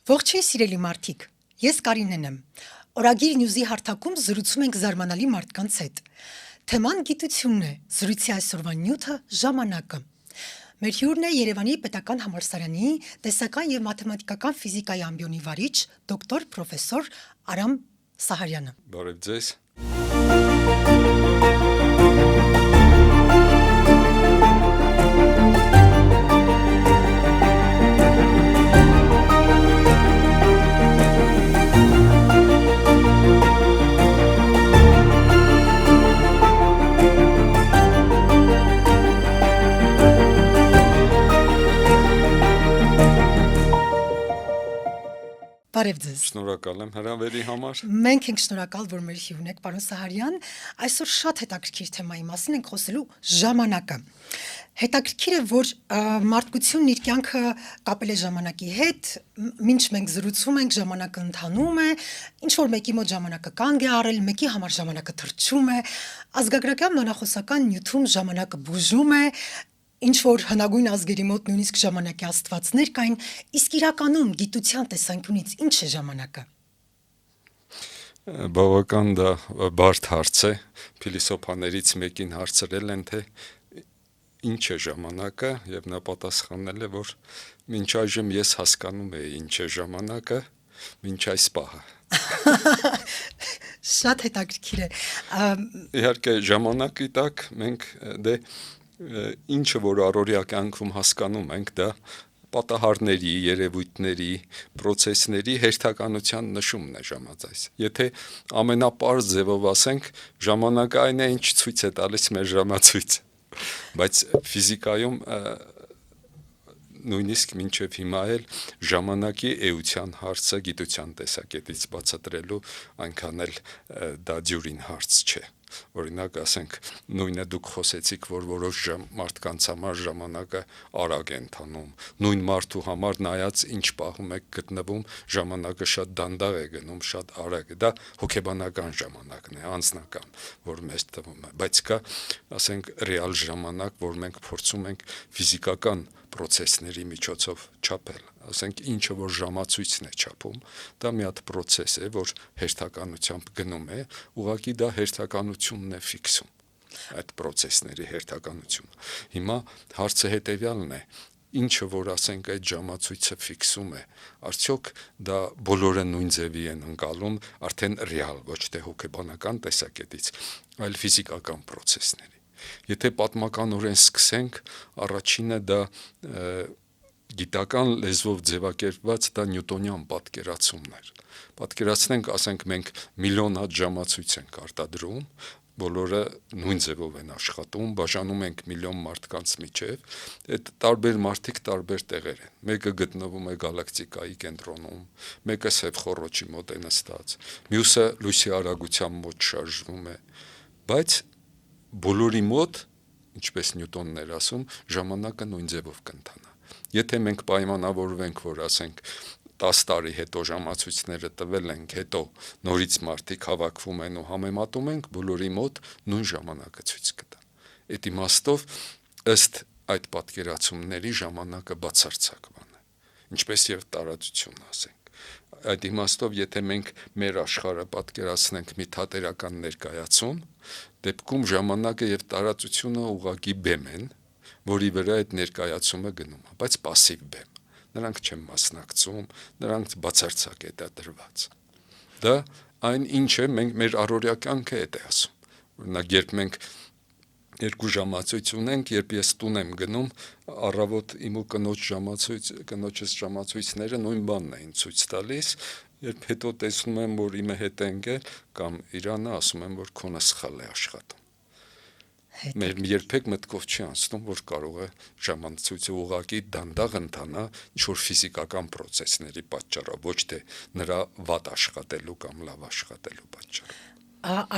Ողջույն սիրելի մարդիկ, ես Կարինեն եմ։ Օրագիր նյուզի հարթակում զրուցում ենք զարմանալի մարդկանց հետ։ Թեման գիտությունն է, զրույցի այսօրվա նյութը ժամանակը։ Մեր հյուրն է Երևանի Պետական համալսարանի տեսական եւ մաթեմատիկական ֆիզիկայի ամբիոնի վարիչ, դոկտոր պրոֆեսոր Արամ Սահարյանը։ Բարև ձեզ։ Բարև ձեզ։ Շնորհակալ եմ հրավերի համար։ Մենք ենք շնորհակալ, որ մեր հյուրն եք, պարոն Սահարյան։ Այսօր շատ հետաքրքիր թեմայի մասին ենք խոսելու՝ ժամանակը։ Հետաքրքիր է, որ մարդկությունն իր կյանքը կապել է ժամանակի հետ, մինչ մենք զրուցում ենք, ժամանակը ընթանում է, ինչ որ մեկի մոտ ժամանակը կանգ է առել, մեկի համար ժամանակը թրջում է, ազգագրական բանախոսական նյութում ժամանակը բուժում է, ինչ որ հնագույն ազգերի մոտ նույնիսկ ժամանակի աստվածներ կային, իսկ իրականում գիտության տեսանկյունից ինչ է ժամանակը։ Բավական դա բարդ հարց է, փիլիսոփաներից մեկին հարցրել են, թե ինչ է ժամանակը, եւ նա պատասխանել է, որ մինչ այժմ ես հասկանում եի ինչ է ժամանակը, մինչ այս պահը։ Շատ հետաքրքիր է։ Իհարկե ժամանակի տակ մենք ինչը որ առօրյա կյանքում հասկանում ենք, դա պատահարների, երևույթների, պրոցեսների հերթականության նշումն է ժամածայս։ Եթե ամենապարզ ձևով ասենք, ժամանակը այն է, ինչ ցույց է տալիս մեր ժամացույցը։ Բայց ֆիզիկայում նույնիսկ մինչև հիմա էլ ժամանակի էության հարցը գիտության տեսակետից բացատրելու այնքան էլ դա դյուրին հարց չէ։ Օրինակ ասենք, նույնը դուք խոսեցիք, որ որոշ մարդկանց համար ժամանակը արագ է ընթանում, նույն մարդու համար նայած ինչ պահում եք գտնվում, ժամանակը շատ դանդաղ է գնում, շատ արագ է, դա հոգեբանական ժամանակն է, անձնական, որ մեզ թվում է, բայց կա, ասենք, ռեալ ժամանակ, որ մենք փորձում ենք ֆիզիկական պրոցեսների միջոցով չափել, ասենք ինչը որ ժամացույցն է չափում, դա մի հատ պրոցես է, որ հերթականությամբ գնում է, ուղղակի դա հերթականությունն է ֆիքսում, այդ պրոցեսների հերթականությունը։ Հիմա հարցը հետևյալն է, ինչը որ ասենք այդ ժամացույցը ֆիքսում է, արդյոք դա բոլորը նույն ձևի են ընկալում, արդեն ռեալ, ոչ թե հոգեբանական տեսակետից, այլ ֆիզիկական պրոցեսների։ Եթե պատմականորեն սկսենք, առաջինը դա գիտական լեզվով ձևակերպված դա նյուտոնյան պատկերացումն էր։ Պատկերացնենք, ասենք մենք միլիոն հատ ժամացույց ենք արտադրում, բոլորը նույն ձևով են աշխատում, բաժանում ենք միլիոն մարդկանց միջև, այդ տարբեր մարդիկ տարբեր տեղեր են։ Մեկը գտնվում է գալակտիկայի կենտրոնում, մեկը սև խոռոչի մոտ է նստած, մյուսը լույսի արագության մոտ շարժվում է, բայց բոլորի մոտ, ինչպես Նյուտոնն էր ասում, ժամանակը նույն ձևով կընթանա։ Եթե մենք պայմանավորվենք, որ ասենք 10 տարի հետո ժամացույցները տվել ենք, հետո նորից մարդիկ հավաքվում են ու համեմատում ենք, բոլորի մոտ նույն ժամանակը ցույց կտա։ Այդ իմաստով ըստ այդ պատկերացումների ժամանակը բացարձակ բան է, ինչպես եւ տարածությունը ասենք։ Այդ իմաստով, եթե մենք մեր աշխարհը պատկերացնենք մի թատերական ներկայացում, դեպքում ժամանակը եւ տարածությունը ուղղակի բեմ են, որի վրա այդ ներկայացումը գնում է, բայց пассив բեմ։ Նրանք չեն մասնակցում, նրանք բացարձակ է դա դրված։ Դա այն ինչ է, մենք մեր առօրյա կյանքը է ասում։ Օրինակ, երբ մենք երկու ժամացույց ունենք, երբ ես տուն եմ գնում, առավոտ իմ ու կնոջս ժամացույցները նույն բանն էին ցույց տալիս, երբ հետո տեսնում եմ, որ իմը հետ է ընկել կամ Իրանը, ասում եմ, որ քոնը սխալ է աշխատում։ Մեր երբեք մտքով չի անցնում, որ կարող է ժամացույցը ուղղակի դանդաղ ընթանա ինչ-որ ֆիզիկական պրոցեսների պատճառով, ոչ թե նրա վատ աշխատելու կամ լավ աշխատելու պատճառով։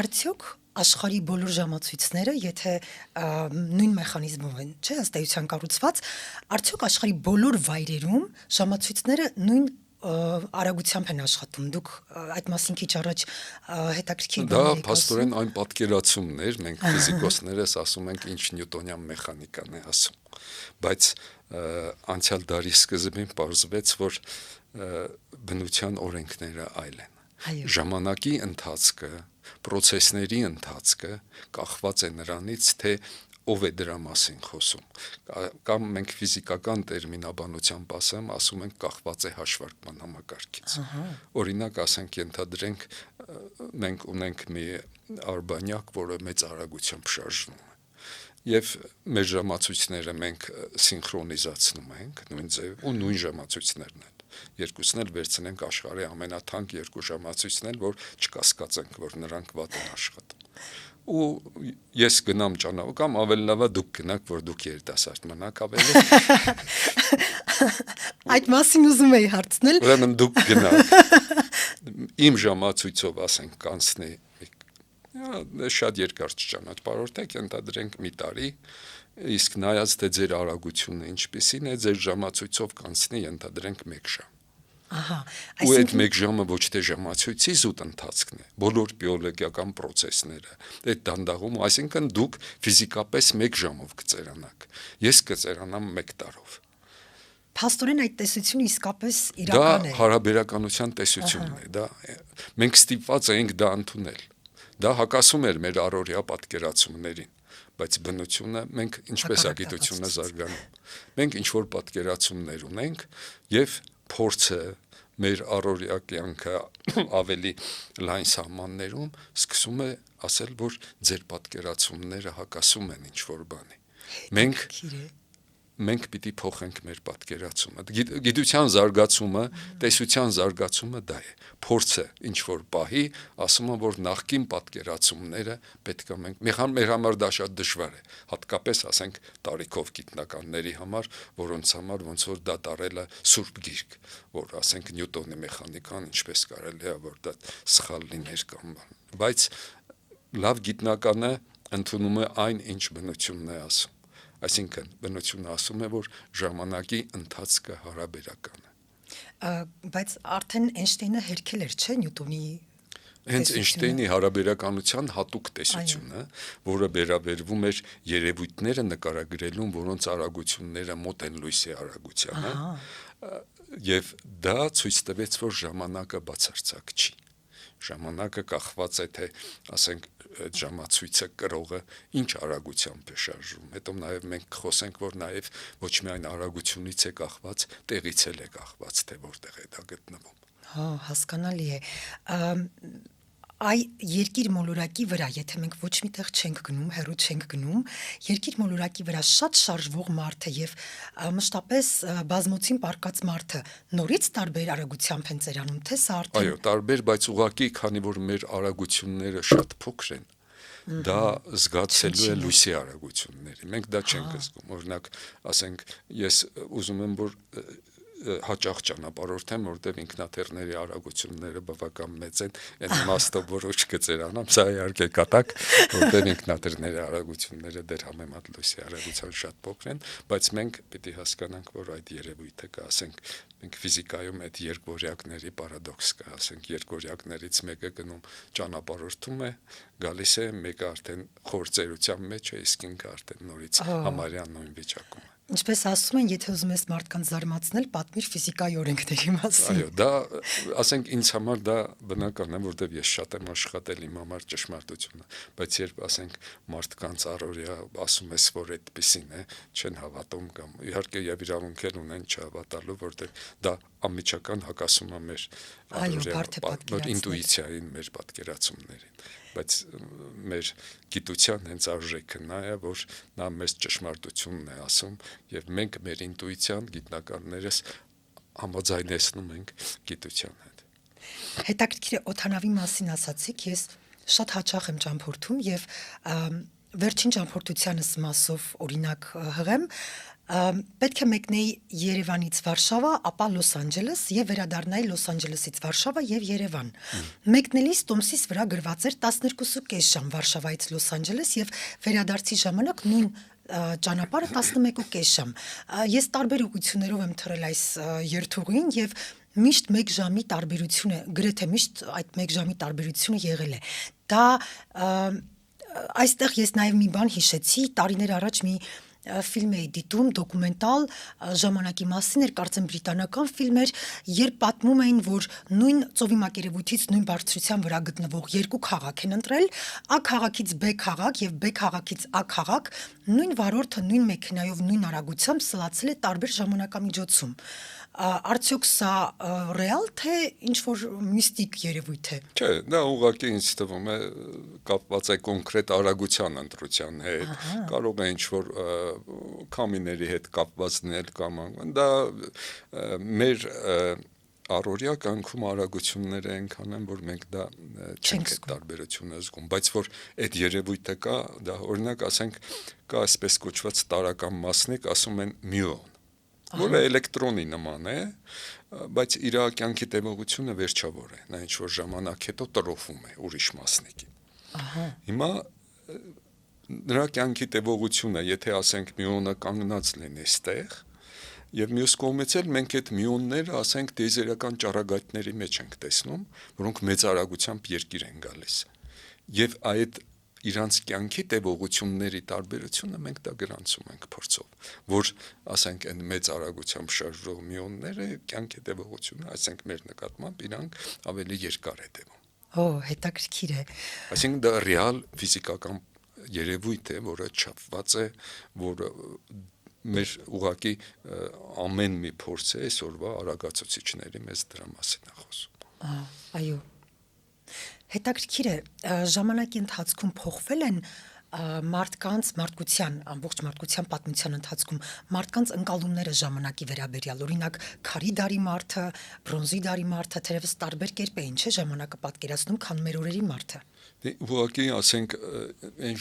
Արդյոք աշխարհի բոլոր ժամացույցները, եթե նույն մեխանիզմով են, ըստ էության կառուցված, արդյոք աշխարհի բոլոր վայրերում ժամացույցները նույն արագությամբ են աշխատում։ Դուք այդ մասին քիչ առաջ հետաքրքիր Դա բան եք փաստորեն այն պատկերացումներ, մենք ֆիզիկոսներս ասում ենք ինչ նյուտոնյան մեխանիկան է ասում, բայց անցյալ դարի սկզբին պարզվեց, որ բնության օրենքները այլ են։ Այո։ Ժամանակի ընթացքը, process-ների ընթացքը կախված է նրանից, թե ով է դրա մասին խոսում։ Կամ մենք ֆիզիկական տերմինաբանությամբ ասում ենք կախված է հաշվարկման համակարգից։ Օրինակ, ասենք ենթադրենք մենք ունենք մի արբանյակ, որը մեծ արագությամբ շարժվում է։ Եվ մեր ժամացույցները մենք սինխրոնիզացնում ենք նույն ձև ու նույն ժամացույցներն են։ Երկուսն էլ վերցնենք աշխարհի ամենաթանկ երկու ժամացույցն էլ, որ չկասկածենք, որ նրանք վատ են աշխատում։ Ու ես գնամ ճանապարհ կամ ավելի լավ է դուք գնաք, որ դուք երիտասարդ մնաք ավելի։ Այդ մասին ուզում էի հարցնել։ Ուրեմն դուք գնաք իմ ժամացույցով ասենք կանցնի շատ երկար չճանապարհորդեք, ենթադրենք մի տարի, իսկ նայած թե ձեր արագությունը ինչպիսին է, ձեր ժամացույցով կանցնի ենթադրենք 1 ժամ։ Ահա, Ու այդ 1 ժամը ոչ թե ժամացույցի զուտ ընթացքն է, բոլոր բիոլոգիական process-ները, այդ դանդաղում, այսինքն դուք ֆիզիկապես 1 ժամով կծերանաք, ես կծերանամ 1 տարով։ Փաստորեն այդ տեսությունը իսկապես Դա իրական է։ հարաբերականության տեսությունն է, դա մենք ստիպված ենք դա ընդունել։ Դա հակասում էր մեր առօրյա պատկերացումներին, բայց բնությունը մենք ինչպես է գիտությունը զարգանում։ Մենք ինչ որ պատկերացումներ ունենք եւ փորձը մեր առօրյա կյանքը ավելի լայն սահմաններում սկսում է ասել, որ ձեր պատկերացումները հակասում են ինչ որ բանի։ Մենք պիտի փոխենք մեր պատկերացումը։ Գիտության զարգացումը, տեսության զարգացումը դա է։ Փորձը ինչ որ պահի ասում են, որ նախկին պատկերացումները պետք է մեր համար դա շատ դժվար է, հատկապես ասենք տարիքով գիտնականների համար, որոնց համար ոնց որ դա տարել է սուրբ գիրք, որ ասենք Նյուտոնի մեխանիկան ինչպես կարելի է որ դա սխալ լիներ կամ բան։ Բայց լավ գիտնականը ընդունում է այն, ինչ բնությունն է ասում։ Այսինքն բնությունը ասում է, որ ժամանակի ընթացքը հարաբերական է։ Բայց արդեն Էյնշտեյնը հերքել էր, չէ՞, Նյուտոնի հենց Էյնշտեյնի հարաբերականության հատուկ տեսությունը, որը վերաբերվում էր երևույթները նկարագրելուն, որոնց արագությունները մոտ են լույսի արագությանը, եւ դա ցույց տվեց, որ ժամանակը բացարձակ չի։ Ժամանակը կախված է թե, ասենք, ժամացույցը կրողը ինչ արագությամբ է շարժվում։ Հետո նաև մենք խոսենք, որ նաև ոչ միայն արագությունից է կախված, տեղից էլ է կախված, թե որտեղ է դա գտնվում։ Հա, հասկանալի է։ Այ երկիր մոլորակի վրա, եթե մենք ոչ միտեղ չենք գնում, հեռու չենք գնում, երկիր մոլորակի վրա շատ շարժվող մարդը եւ մշտապես բազմոցին պարկած մարդը նորից տարբեր արագությամբ են ծերանում, թե սա արդեն։ Այո, տարբեր, բայց ուղղակի, քանի որ մեր արագությունները շատ փոքր են, դա զգացելու է լույսի արագությունների։ Մենք դա չենք զգում։ Օրինակ, ասենք, ես ուզում եմ, որ հաճախ ճանապարհորդեմ, որտեղ ինքնաթիռների արագությունները բավական մեծ են, այն իմաստով որոշ գծերանամ, սա իհարկե կատակ, որտեղ ինքնաթիռների արագությունները դեռ համեմատ լույսի արագության շատ փոքր են, բայց մենք պիտի հասկանանք, որ այդ երևույթը կա, ասենք, մենք ֆիզիկայում այդ երկվորյակների պարադոքս կա, ասենք, երկվորյակներից մեկը գնում ճանապարհորդում է, գալիս է, մեկը արդեն խորձերության մեջ է, իսկ ինքը արդեն նորից համարյա նույն վիճակում է։ Ինչպես ասում են, եթե ուզում ես մարդկանց զարմացնել, պատմիր ֆիզիկայի օրենքների մասին։ Այո, դա, ասենք, ինձ համար դա բնական է, որտեղ ես շատ եմ աշխատել իմ համար ճշմարտությունը, բայց երբ ասենք մարդկանց առօրյա ասում ես, որ այդպեսին է, չեն հավատում կամ իհարկե եւ իրավունք էլ ունեն չհավատալու, որտեղ դա անմիջական հակասում է մեր ինտուիցիային, մեր պատկերացումներին, բայց մեր գիտության հենց արժեքը նա է, որ նա մեզ ճշմարտությունն է ասում եւ մենք մեր ինտուիցիան գիտնականներս համաձայնեցնում ենք գիտության հետ։ Հետաքրքիր է օդանավի մասին ասացիք, ես շատ հաճախ եմ ճամփորդում եւ վերջին ճամփորդությանս մասով օրինակ հղեմ, պետք է մեկնեի Երևանից Վարշավա, ապա Լոս Անջելես եւ վերադառնայի Լոս Անջելեսից Վարշավա եւ Երևան։ Մեկնելիս տոմսիս վրա գրված էր 12.5 ժամ Վարշավայից Լոս Անջելես եւ վերադարձի ժամանակ նույն ճանապարհը 11.5 ժամ։ Ես տարբեր ուղղություններով եմ թռել այս երթուղին եւ միշտ 1 ժամի տարբերություն է, գրեթե միշտ այդ 1 ժամի տարբերությունը եղել է։ Դա այստեղ ես նաև մի բան հիշեցի, տարիներ առաջ մի ֆիլմ էի դիտում, դոկումենտալ ժամանակի մասին էր, կարծեմ բրիտանական ֆիլմ էր, երբ պատմում էին, որ նույն ծովի մակերևույթից նույն բարձրության վրա գտնվող երկու քաղաք են ընտրել, A քաղաքից B քաղաք եւ B քաղաքից A քաղաք, նույն վարորդը նույն մեքենայով նույն արագությամբ սլացել է տարբեր ժամանակամիջոցում։ Արդյոք սա ռեալ թե ինչ որ միստիկ երևույթ է։ Չէ, դա ուղղակի ինձ թվում է կապված է կոնկրետ արագության ընտրության հետ, կարող է ինչ որ կամիների հետ կապված լինել կամ դա մեր առօրյա կյանքում արագությունները այնքան են, որ մենք դա չենք այդ տարբերությունը զգում, բայց որ այդ երևույթը կա, դա օրինակ ասենք կա այսպես կոչված տարրական մասնիկ, ասում են միոն, որը էլեկտրոնի նման է, բայց իր կյանքի տևողությունը վերջավոր է, նա ինչ որ ժամանակ հետո տրոֆում է ուրիշ մասնիկի։ Հիմա նրա կյանքի տևողությունը, եթե ասենք միոնը կանգնած լինի այստեղ, եւ մյուս կողմից էլ մենք այդ միոնները, ասենք տիեզերական ճառագայթների մեջ ենք տեսնում, որոնք մեծ արագությամբ երկիր են գալիս։ Եվ այդ իրանց կյանքի տևողությունների տարբերությունը մենք դա գրանցում ենք փորձով, որ ասենք այն մեծ արագությամբ շարժող միոնները կյանքի տևողությունը, ասենք մեր նկատմամբ իրանք ավելի երկար է տևում։ Հետաքրքիր է։ Այսինքն դա ռեալ ֆիզիկական երևույթ է, որը չափված է, որը մեր ուղղակի ամեն մի փորձ է այսօրվա արագացուցիչների մեզ դրա մասին է խոսում։ Այո։ Հետաքրքիր է, ժամանակի ընթացքում փոխվել են մարդկության ամբողջ մարդկության պատմության ընթացքում մարդկանց ընկալումները ժամանակի վերաբերյալ, օրինակ քարի դարի մարդը, բրոնզի դարի մարդը թերևս տարբեր կերպ էին, չէ՞, ժամանակը պատկերացնում, քան մեր օրերի մարդը։ Ուղղակի ասենք այն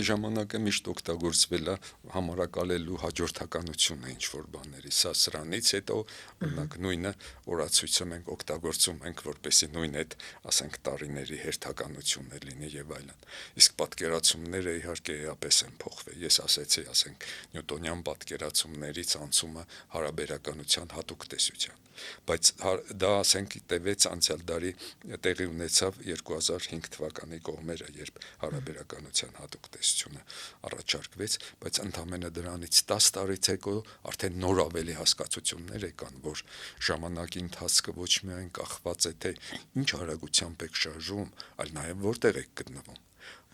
ժամանակը միշտ օգտագործվել է համարակալելու հաջորդականությունը ինչ որ բաների, սա սրանից հետո օրինակ նույնը օրացույցը մենք օգտագործում ենք, որպեսզի նույն այդ ասենք տարիների հերթականությունը լինի եւ այլն։ Իսկ պատկերացումները իհարկե էապես են փոխվել։ Ես ասեցի, ասենք նյուտոնյան պատկերացումներից անցումը հարաբերականության հատուկ տեսության, բայց դա ասենք տևեց անցյալ դարի տեղի ունեցավ 2005 թվականի կողմերը, երբ հարաբերականության հատուկ տեսությունը առաջարկվեց, բայց ընդամենը դրանից 10 տարից հետո արդեն նոր ավելի հասկացություններ եկան, որ ժամանակի ընթացքը ոչ միայն կախված է թե ինչ արագությամբ եք շարժում, այլ նաև որտեղ եք գտնվում,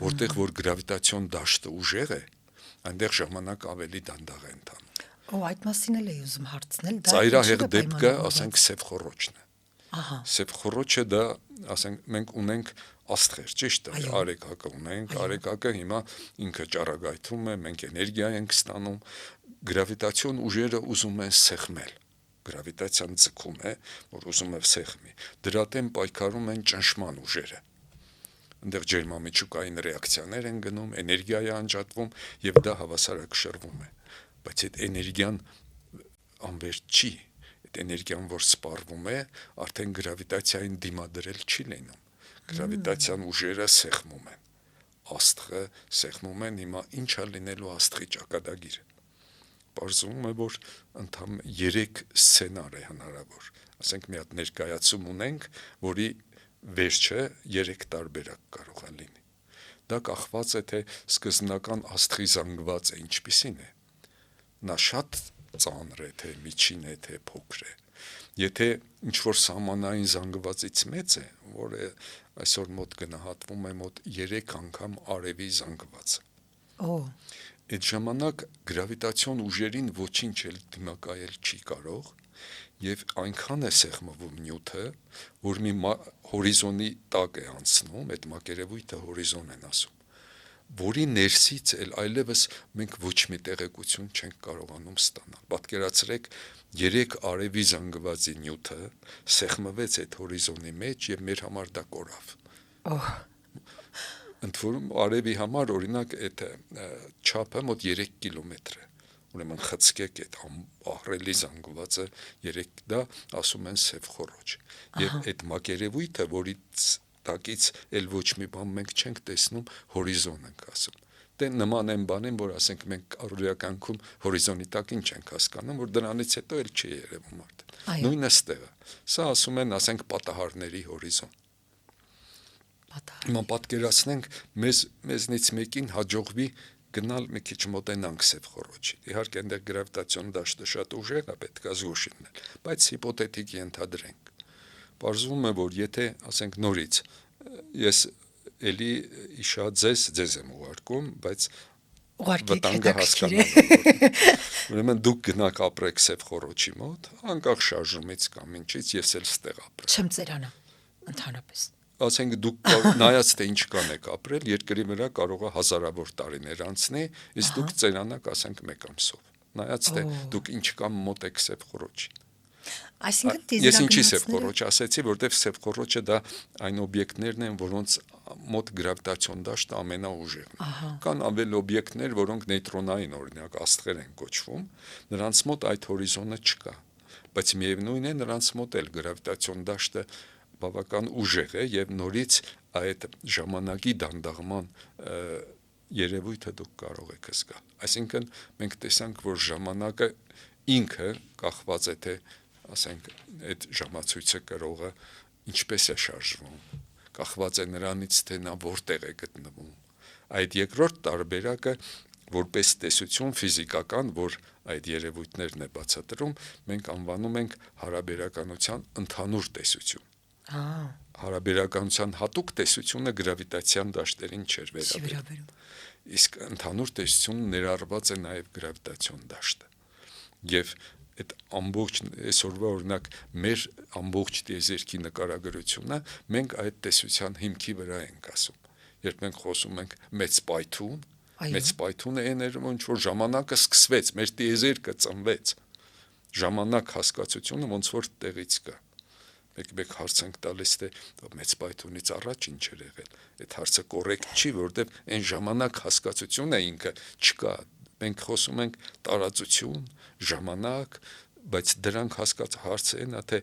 որտեղ որ գրավիտացիոն դաշտը ուժեղ է, այնտեղ ժամանակ ավելի դանդաղ է ընթանում։ Այդ մասին էլ էի ուզում հարցնել, դա ծայրահեղ դեպքը, ասենք սև խոռոչն է։ Սև խոռոչը դա, ասենք մենք ունենք աստղեր, ճիշտ է, արեգակը ունենք, արեգակը հիմա ինքը ճառագայթում է, մենք էներգիա ենք ստանում, գրավիտացիոն ուժերը ուզում են սեղմել։ Գրավիտացիան ձգում է, որ ուզում է սեղմի։ Դրա դեմ պայքարում են ճնշման ուժերը։ Այնտեղ ջերմամիջուկային ռեակցիաներ են գնում, էներգիա է անջատվում եւ դա հավասարակշռվում է։ Բայց այդ էներգիան անվերջ չի, այդ էներգիան, որ սպառվում է, արդեն գրավիտացիային դիմադրել չի լինում։ Գրավիտացիան ուժերը սեղմում են, աստղը սեղմում են, հիմա ինչ է լինելու աստղի ճակատագիրը։ Պարզվում է, որ ընդհանուր 3 սցենար է հնարավոր։ Ասենք մի հատ ներկայացում ունենք, որի վերջը 3 տարբերակ կարող է լինի։ Դա կախված է թե սկզբնական աստղի զանգվածը ինչպիսին է։ Նա շատ ծանր է, թե միջին է, թե փոքր է։ Եթե ինչ որ սահմանային զանգվածից մեծ է, որը այսօր մոտ գնահատվում է մոտ 3 անգամ արևի զանգվածը։ Այդ ժամանակ գրավիտացիոն ուժերին ոչինչ էլ դիմակայել չի կարող եւ այնքան է սեղմվում նյութը, որ մի հորիզոնի տակ է անցնում, այդ մակերևույթը հորիզոն են ասում, որի ներսից էլ այլևս մենք ոչ մի տեղեկություն չենք կարողանում ստանալ։ Պատկերացրեք 3 արևի զանգվածի նյութը սեղմվեց այդ հորիզոնի մեջ եւ մեր համար դա կորավ։ Ընդ որում արևի համար օրինակ այդ չափը մոտ 3 կիլոմետր է։ Ուրեմն խցկեք այդ ահռելի զանգվածը 3 դա ասում են սև խոռոչ։ Եվ այդ մակերևույթը, որից տակից էլ ոչ մի բան մենք չենք տեսնում, հորիզոն ենք ասում։ դե նման են բանին, որ ասենք մենք առօրյա կյանքում հորիզոնի տակ ինչ ենք հասկանում, որ դրանից հետո էլ չի երևում արդեն։ Նույնը ստեղը։ Սա ասում են, ասենք, պատահարների հորիզոն։ Հիմա պատկերացնենք, մեզնից մեկին հաջողվի գնալ մի քիչ մոտենանք սև խոռոչին։ Իհարկե այնտեղ գրավիտացիոն դաշտը շատ ուժեղ է, պետք է զգուշ լինել, բայց հիպոթետիկ ենթադրենք։ Պարզվում է, որ եթե, ասենք, նորից ես էլի իշա ձեզ եմ ուղարկում, բայց վտանգը հասկանալու։ Ուրեմն դուք գնաք ապրեք սև խոռոչի մոտ, անկախ շարժումից կամ ինչից, ես էլ ստեղ ապրեմ։ Չեմ ծերանա, ընդհանրապես։ Ասենք դուք նայած թե ինչ կան եք ապրել, երկրի վրա կարող է հազարավոր տարիներ անցնի, իսկ դուք ծերանաք, ասենք, 1 ամսով։ Նայած թե դուք ինչ կամ մոտ եք սև խոռոչին։ Այսինքն ես ինչի սև խոռոչ ասեցի, որտեվ սև խոռոչը դա այն օբյեկտներն են, որոնց մոտ գրավիտացիոն դաշտը ամենաուժեղն է։ Կան ավել օբյեկտներ, որոնք նեյտրոնային, օրինակ, աստղեր են կոչվում, նրանց մոտ այդ հորիզոնը չկա, բայց միևնույն է նրանց մոտ էլ գրավիտացիոն դաշտը բավական ուժեղ է եւ նորից այդ ժամանակի դանդաղման երևույթը դուք կարող եք զգալ։ Այսինքն մենք տեսանք, որ ժամանակը ինքը կախված է թե, ասենք, այդ ժամացույցը կրողը ինչպես է շարժվում, կախված է նրանից, թե նա որտեղ է գտնվում։ Այդ երկրորդ տարբերակը որպես տեսություն ֆիզիկական, որ այդ երևույթներն է բացատրում, մենք անվանում ենք հարաբերականության ընդհանուր տեսություն։ Հարաբերականության հատուկ տեսությունը գրավիտացիան դաշտերին չէր վերաբերում։ Իսկ ընդհանուր տեսությունը ներառված է նաև գրավիտացիոն դաշտը։ Եվ այդ ամբողջ այսօրվա օրինակ մեր ամբողջ տիեզերքի նկարագրությունը մենք այդ տեսության հիմքի վրա ենք ասում։ Երբ մենք խոսում ենք մեծ պայթուն է ներում, ինչ որ ժամանակը սկսվեց, մեր տիեզերքը ծնվեց։ Ժամանակ հասկացությունը ոնց որ տեղից կա։ Մեկ հարց ենք տալիս, թե մեծ պայթունից առաջ ինչ էր եղել։ Այդ հարցը կոռեկտ չի, որովհետև այն ժամանակ հասկացությունը ինքը չկա։ Մենք խոսում ենք տարածություն, ժամանակ, բայց դրանք հարցը այն է, թե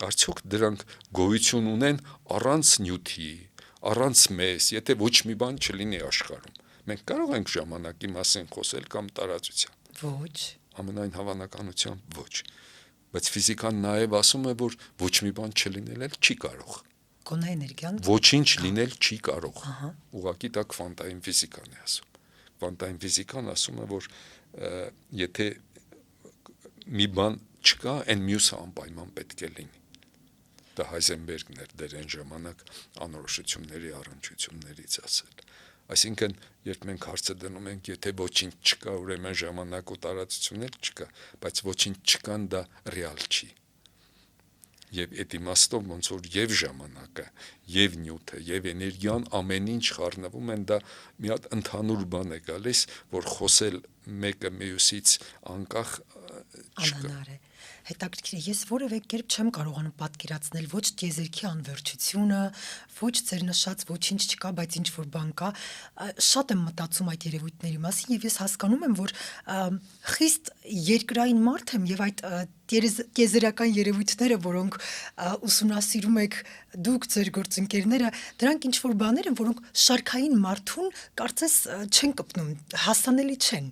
արդյոք դրանք գոյություն ունեն առանց նյութի, առանց մեզ, եթե ոչ մի բան չլինի աշխարհում։ Մենք կարող ենք ժամանակի մասին խոսել կամ տարածության։ Ոչ։ Ամենայն հավանականությամբ ոչ։ Բայց ֆիզիկան նաև ասում է, որ ոչ մի բան չլինել էլ չի կարող։ Գոնե էներգիան Ոչինչ լինել չի կարող։ Ուղղակի դա քվանտային ֆիզիկան է ասում։ Քվանտային ֆիզիկան ասում է, որ եթե մի բան չկա, այն մյուսը անպայման պետք է լինի։ Դա Հայզենբերգն էր դեր այն ժամանակ անորոշությունների առնչություններից ասել։ Այսինքն, երբ մենք հարցը դնում ենք, եթե ոչինչ չկա, ուրեմն ժամանակ ու տարածություն էլ չկա, բայց ոչինչ չկան դա ռեալ չի։ Եվ այդ իմաստով ոնց որ եւ ժամանակը, եւ նյութը, եւ էներգիան ամեն ինչ խառնվում են, դա մի հատ ընդհանուր բան է գալիս, որ խոսել մեկը մյուսից անկախ չկա։ Հետաքրքիր է, ես որևէ կերպ չեմ կարողանում պատկերացնել ոչ տիեզերքի անվերջությունը, ոչ ձեր նշած ոչինչ չկա, բայց ինչ որ բան կա։ Շատ եմ մտածում այդ երևույթների մասին եւ ես հասկանում եմ, որ խիստ երկրային մարդ եմ եւ այդ տիեզերական երևույթները, որոնք ուսումնասիրում եք դուք, ձեր գործընկերները, դրանք ինչ որ բաներ են, որոնք շարքային մարդուն կարծես չեն կպնում, հասանելի չեն։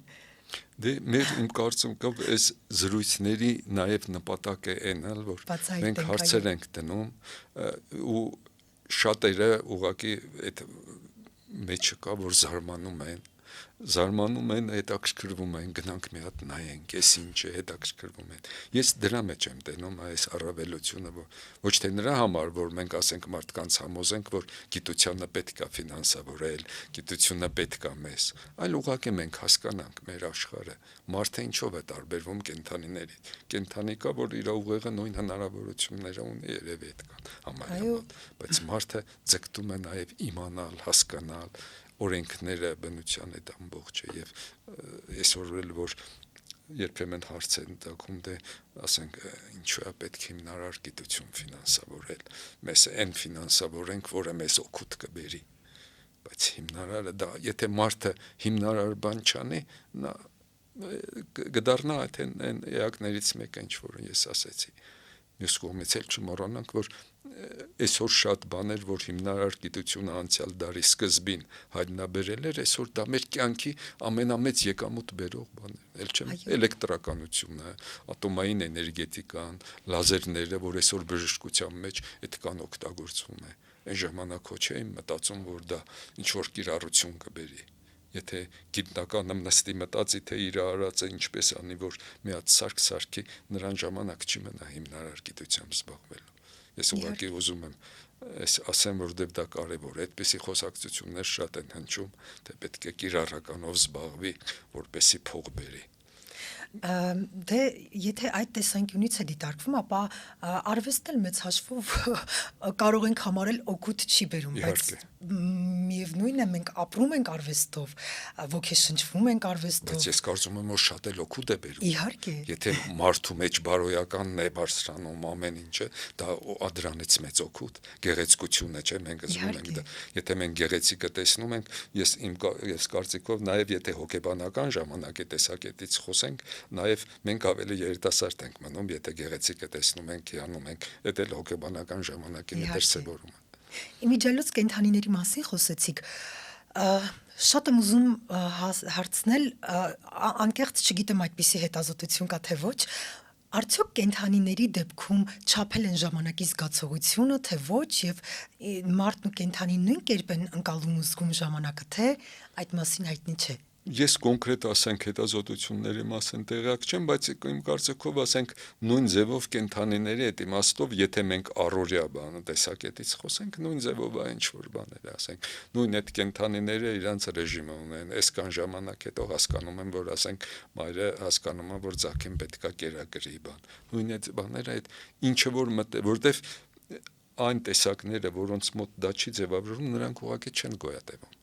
Դե իմ կարծիքով այս զրույցների նաև նպատակը այն է, որ մենք հարցեր ենք դնում ու շատերը ուղղակի այդ մեջը կա, որ զարմանում են, հետաքրքրվում են, գնանք մի հատ նայենք, այս ինչ է, հետաքրքրվում են։ Ես դրա մեջ եմ տենում այս առավելությունը, ոչ թե նրա համար, որ մենք ասենք մարդկանց համոզենք, որ գիտությանը պետք է ֆինանսավորել, գիտությունը պետք է մեզ, այլ ուղղակի մենք հասկանանք մեր աշխարհը, մարդը ինչով է տարբերվում կենդանիներից։ Կենդանի կա, որ իր ուղեղը նույն հնարավորությունները ունի, երևի այդքան համարյա, բայց մարդը ձգտում է նաև իմանալ, հասկանալ օրենքները, բնության այդ ամբողջը եւ այսօր էլ որ երբեմն հարց են տալում, դե ասենք ինչու է պետք հիմնարար գիտություն ֆինանսավորել, մեզ այն ֆինանսավորենք, որը մեզ օգուտ կբերի, բայց հիմնարարը դա, եթե մարդը հիմնարար բան չանի, նա կդառնա այն էակներից մեկը, ինչ որ ես ասեցի։ Մյուս կողմից էլ չմոռանանք, որ այսօր շատ բաներ, որ հիմնարար գիտությունը անցյալ դարի սկզբին հայտնաբերել էր, այսօր դա մեր կյանքի ամենամեծ եկամուտ բերող բաներ, էլ չեմ էլեկտրականությունը, ատոմային էներգետիկան, լազերները, որ այսօր բժշկության մեջ այդքան օգտագործվում է։ Այն ժամանակ ոչ էին մտածում, որ դա ինչ որ կիրառություն կբերի։ Եթե գիտնականը նստի մտածի, թե իր արածը ինչպես անի, որ մի հատ սարք սարքի, նրան ժամանակ չի մնա հիմնարար գիտությամբ զբաղվելու։ Ես ուղղակի ուզում եմ ասեմ, որովհետև դա կարևոր է, այդպիսի խոսակցություններ շատ են հնչում, թե պետք է կիրառականով զբաղվի, որպեսի փող բերի։ Դե եթե այդ տեսանկյունից է դիտարկվում, ապա արվեստն էլ մեծ հաշվով կարող ենք համարել օգուտ չի բերում, բայց միևնույնն է մենք ապրում ենք արվեստով, ոգեշնչվում ենք արվեստով։ Բայց ես կարծում եմ, որ շատ էլ օգուտ է բերում։ Իհարկե։ Եթե մարդու մեջ բարոյականն է բարձրանում ամեն ինչը, դա դրանից մեծ օգուտ, գեղեցկությունը չէ, մենք զգում ենք դա։ Եթե մենք գեղեցիկը տեսնում ենք, ես կարծիքով նաև եթե հոգեբանական ժամանակի տեսակետից խոսենք, նաև մենք ավելի երիտասարդ ենք մնում, եթե գեղեցիկը տեսնում ենք, հիանում ենք, դա էլ հոգեբանական ժամանակի դերսևորում է։ Իմիջիալոց կենդանիների մասին խոսեցիք, շատ եմ ուզում հարցնել, անկեղծ չգիտեմ այդպիսի հետազոտություն կա թե ոչ, արդյոք կենդանիների դեպքում չափել են ժամանակի զգացողությունը, թե ոչ, եւ մարդն ու կենդանին նույն կերպ են ընկալում ու զգում ժամանակը, թե այդ մասին հայտնի չէ։ Ես կոնկրետ ասենք հետազոտությունների մասին տեղյակ չեմ, բայց իմ կարծիքով ասենք նույն ձևով կենդանիների այդ իմաստով, եթե մենք առօրյա բանը տեսակետից խոսենք, նույն ձևով այն ինչ որ բաներ ասենք, նույն այդ կենդանիները իրանց ռեժիմը ունեն, այսքան ժամանակ հետո հասկանում են, որ ասենք մայրը հասկանում է, որ ձակին պետքա կերակրի բան։ Նույն այդ բաները այդ ինչը որ որտեվ այն տեսակները, որոնց մոտ դա չի ձևավորվում, նրանք ուղղակի չեն գոյատևում։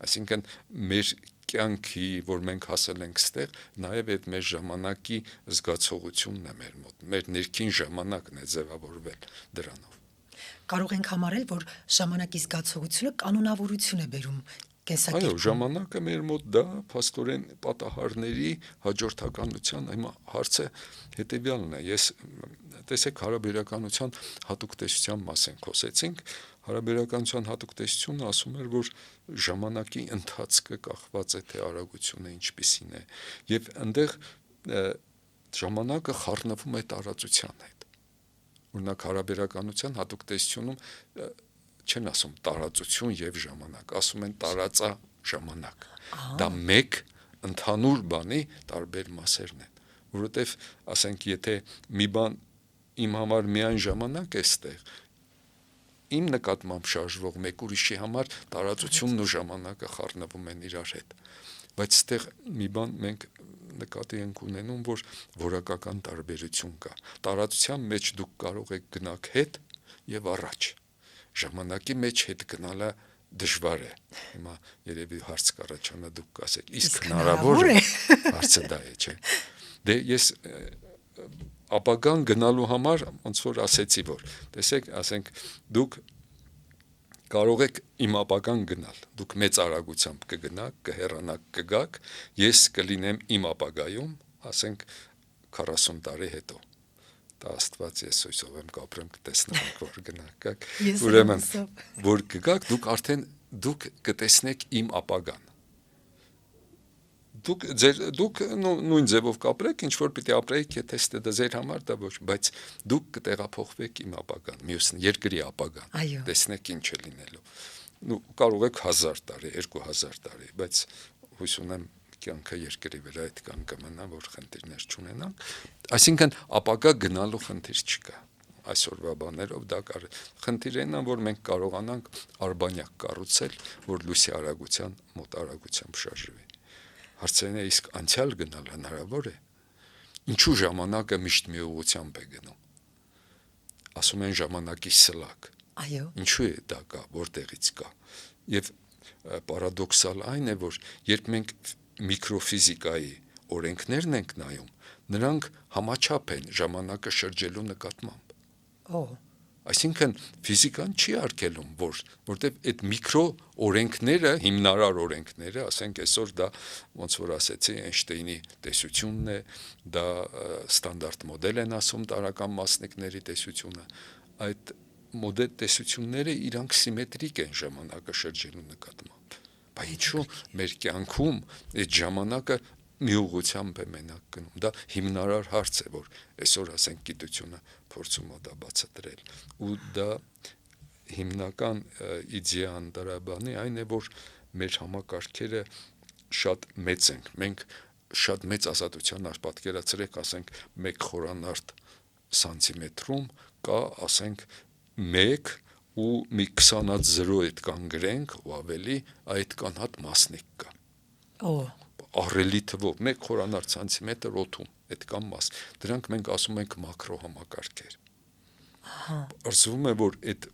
Այսինքն մեր կյանքի, որ մենք հասել ենք ստեղ, նաև այդ մեր ժամանակի զգացողությունն է մեր մոտ, մեր ներքին ժամանակն է ձևավորվել դրանով։ Կարող ենք համարել, որ ժամանակի զգացողությունը կանոնավորություն է բերում կենսակերպում։ Այո, ժամանակը մեր մոտ դա փաստորեն պատահարների հաջորդականության, հիմա հարցը հետևյալն է, ես տեսեք հարաբերականության հատուկ տեսության մասին խոսեցինք, հարաբերականության հատուկ տեսությունը ասում էր, որ ժամանակի ընթացքը կախված է թե արագությունը ինչպիսին է, եւ այնտեղ ժամանակը խառնվում է տարածության հետ։ Օրինակ հարաբերականության հատուկ տեսությունում չեն ասում տարածություն եւ ժամանակ, ասում են տարածա ժամանակ։ Դա մեկ ընդհանուր բանի տարբեր մասերն են, որովհետեւ ասենք եթե մի բան իմ համար միայն ժամանակ է ստեղ, իմ նկատմամբ շարժվող մեկ ուրիշի համար տարածությունն ու ժամանակը խառնվում են իրար հետ, բայց ստեղ մի բան մենք նկատի ենք ունենում, որ որակական տարբերություն կա։ Տարածության մեջ դուք կարող եք գնալ հետ եւ առաջ։ Ժամանակի մեջ հետ գնալը դժվար է։ Հիմա երևի հարց կառաջանա դուք կասեք, իսկ հնարավոր է։ Հարցը դա է, չէ։ Դե ես ապագան գնալու համար ոնց որ ասեցի, որ տեսեք, ասենք դուք կարող եք իմ ապագան գնալ, դուք մեծ արագությամբ կգնաք, կհեռանաք, կգաք, ես կլինեմ իմ ապագայում, ասենք 40 տարի հետո։ Դա Աստված ես հույսով եմ կապրեմ կտեսնենք, որ գնաք, ուրեմն որ կգաք, դուք կտեսնեք իմ ապագան։ Դուք նույն ձևով կապրեք, ինչ որ պիտի ապրեիք, եթե դա ձեր համար դա ոչ, բայց դուք կտեղափոխվեք իմ ապագան, մյուս երկրի ապագան։ Տեսնեք ինչ է լինելու։ Կարող եք 1000 տարի, 2000 տարի, բայց հույս ունեմ կյանքը երկրի վրա այդքան կմնա, որ խնդիրներ չունենանք։ Այսինքն ապագա գնալու խնդիր չկա։ Այսօրվա բաներով դա խնդիրն է, որ մենք կարողանանք արբանյակ կառուցել, որ լույսի արագության մոտ արագությամբ շարժվի։ Հարցերն է, իսկ անցյալ գնալ հնարավոր է։ Ինչու ժամանակը միշտ մի ուղղությամբ է գնում։ Ասում են ժամանակի սլակ։ Այո։ Ինչու է դա կա, որտեղից կա։ Եվ պարադոքսալ այն է, որ երբ մենք միկրոֆիզիկայի օրենքներն ենք նայում, նրանք համաչափ են ժամանակը շրջելու նկատմամբ։ Այսինքն ֆիզիկան չի արգելում, որտեղ այդ միկրո օրենքները, հիմնարար օրենքները, ասենք այսօր դա ոնց որ ասեցի, Էյնշտեյնի տեսությունն է, դա ստանդարտ մոդել են ասում տարրական մասնիկների տեսությունը, այդ մոդելտեսությունները իրանք սիմետրիկ են ժամանակը շրջելու նկատմամբ։ Բայց ինչու մեր կյանքում այդ ժամանակը մի ուղղությամբ է մենակ գնում։ Դա հիմնարար հարց է, որ այսօր ասենք գիտությունը փորձում է դա բացատրել։ Ու դա հիմնական իդեան դրա բանի այն է, որ մեր համակարգերը շատ մեծ են։ Մենք շատ մեծ ազատության արժ պատկերացրեք, ասենք 1 խորանարդ սանտիմետրում կա, ասենք 1 ու մի 20-ած 0 այդքան գրենք ու ավելի այդքան հատ մասնիկ կա։ Ահռելի թվով 1 խորանարդ սանտիմետր օդում այդքան մաս։ Դրանք մենք ասում ենք մակրո համակարգեր։ Արզվում է, որ այդ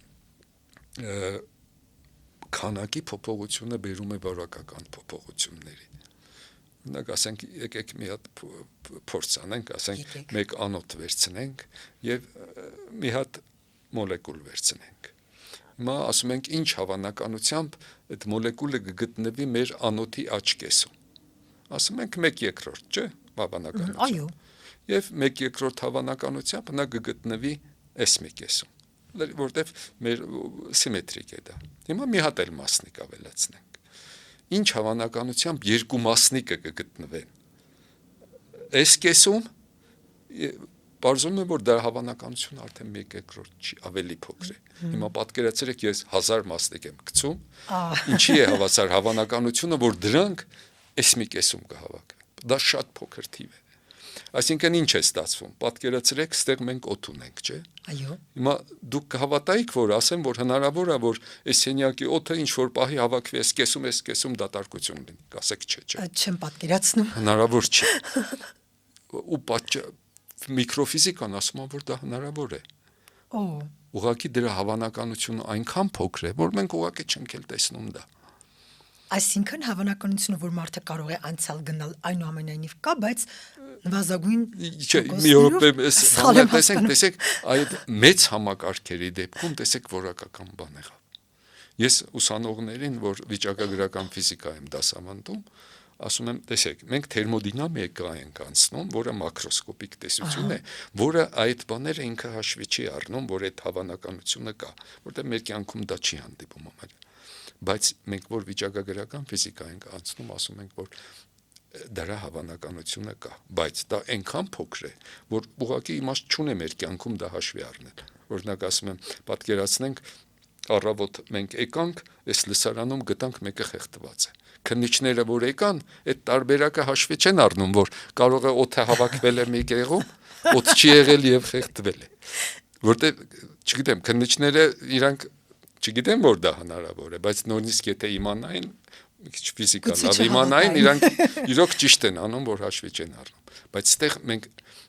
քանակի փոփոխությունը բերում է վարակական փոփոխությունների։ Օրինակ ասենք եկեք մի հատ փորձ անենք, ասենք 1 անոթ վերցնենք եւ մի հատ մոլեկուլ վերցնենք։ Հիմա ասում ենք ինչ հավանականությամբ այդ մոլեկուլը կգտնվի մեր անոթի աջ կեսում։ Ասում ենք 1/2, չէ՞, հավանականությամբ։ Այո։ Եվ 1/2 հավանականությամբ նա կգտնվի այս մի կեսում, որտեվ մեր սիմետրիկ է դա։ Հիմա մի հատ էլ մասնիկ ավելացնենք։ Ինչ հավանականությամբ 2 մասնիկը կգտնվեն այս կեսում, բարձում է, որ դա հավանականությունը արդեն 1/2 չի, ավելի փոքր է։ Հիմա պատկերացրեք, ես 1000 մասնիկ եմ գցում, ինչի է հավասար հավանականությունը, որ դրանք այս մի կեսում կհավաքվեն։ Դա շատ փոքր թիվ է։ Այսինքն ինչ է ստացվում։ Պատկերացրեք, ստեղ մենք օդ ունենք, չէ՞։ Այո։ Հիմա դուք կհավատայիք, որ ասեմ, որ հնարավոր է, որ այս սենյակի օդը ինչ որ պահի հավաքվի այս կեսում դատարկություն լինի։ Կասեք չէ, չէ։ Չեմ պատկերացնում։ Հնարավոր չի։ Ու միկրոֆիզիկան ասում է, որ դա հնարավոր է։ Ուղղակի դրա հավանականությունը այնքան փոքր է, որ մենք ուղղակի չենք էլ տեսնում դա։ Այսինքն հավանականությունը, որ մարդը կարող է անցյալ գնալ, այնուամենայնիվ կա, բայց նվազագույն Չէ, մի րոպե, տեսեք, այդ մեծ համակարգերի դեպքում տեսեք որակական բան եղավ։ Ես ուսանողներին, որ վիճակագրական ֆիզիկա եմ դասավանդում, ասում եմ, տեսեք, մենք թերմոդինամիկա ենք անցնում, որը մակրոսկոպիկ տեսություն է, որը այդ բաները ինքը հաշվի չի առնում, որ այդ հավանականությունը կա, որտեղ մեր կյանքում դա չի հանդիպում ամենը։ Բայց մենք որ վիճակագրական ֆիզիկա ենք անցնում, ասում ենք, որ դրա հավանականությունը կա, բայց դա այնքան փոքր է, որ ուղղակի իմաստ չունի մեր կյանքում դա հաշվի առնել։ Օրինակ ասում եմ, պատկերացնենք առավոտ մենք եկանք, այս լսարանում գտանք մեկը խեղդված է։ Քննիչները որ եկան, այդ տարբերակը հաշվի չեն առնում, որ կարող է օդը հավաքվել է մի կեղում, օդ չի եղել եւ խեղդվել է։ Որտեղ, չգիտեմ, քննիչները իրանք չգիտեմ, որ դա հնարավոր է, բայց նույնիսկ եթե իմանային, մի քիչ ֆիզիկա լավ իմանային, իրանք իրոք ճիշտ են անում, որ հաշվի չեն առնում։ Բայց այստեղ մենք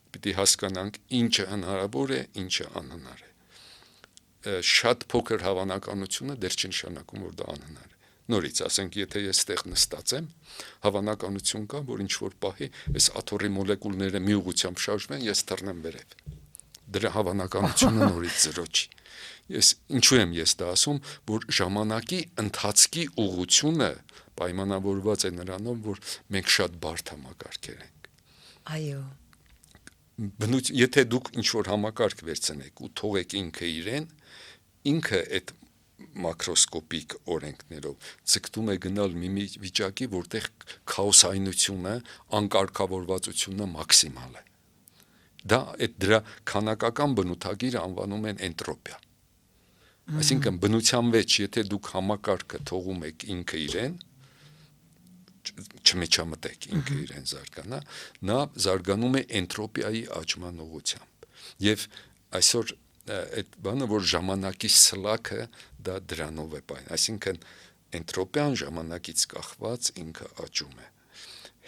պիտի հասկանանք ինչը հնարավոր է, ինչը անհնար է։ Շատ փոքր հավանականությունը դեռ չնշանակում, որ դա անհնար է։ Նորից ասենք, եթե ես այդտեղ նստած եմ, հավանականություն կա, որ ինչ որ պահի այս աթոռի մոլեկուլները մի ուղղությամբ շարժվեն, ես թռնեմ վերև։ Դրա հավանականությունը նորից 0 չի։ Ես ինչու եմ ես դա ասում, որ ժամանակի ընթացքի ուղղությունը պայմանավորված է նրանով, որ մենք շատ բարդ համակարգեր ենք։ Այո։ Եթե դուք ինչ որ համակարգ վերցնեք ու թողեք ինքը իրեն, ինքը այդ մակրոսկոպիկ օրենքներով ցկտում է գնալ մի վիճակի, որտեղ քաոսայնությունը, անկարգավորվածությունը մաքսիմալ է։ Դա դրա քանակական բնութագիրը անվանում են էնտրոպիա։ Այսինքն բնության մեջ, եթե դուք համակարգը թողում եք ինքը իրեն, չմեջամտեք ինքը իրեն զարգանա, նա զարգանում է էնտրոպիայի աճման ուղղությամբ։ Եվ այսօր այդ բանը, որ ժամանակի սլաքը դա դրանով է պայն, այսինքն էնտրոպիան ժամանակից կախված ինքը աճում է։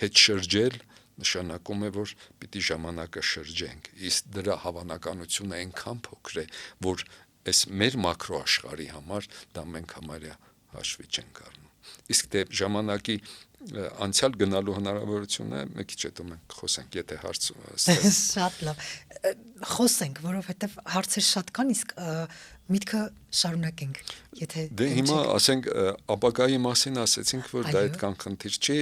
Հետ շրջել նշանակում է, որ պիտի ժամանակը շրջենք, իսկ դրա հավանականությունը այնքան փոքր է, որ այս մեր մակրո աշխարհի համար դա մենք համարյա հաշվի չենք առնում։ Իսկ դե ժամանակի անցյալ գնալու հնարավորությունը մի քիչ հետո մենք խոսենք, եթե հարց ստեղ։ Շատ լավ։ խոսենք, որովհետև հարցեր շատ կան, իսկ միտքը շարունակենք, եթե Դե հիմա ասենք ապագայի մասին ասեցինք, որ դա այդքան խնդիր չի,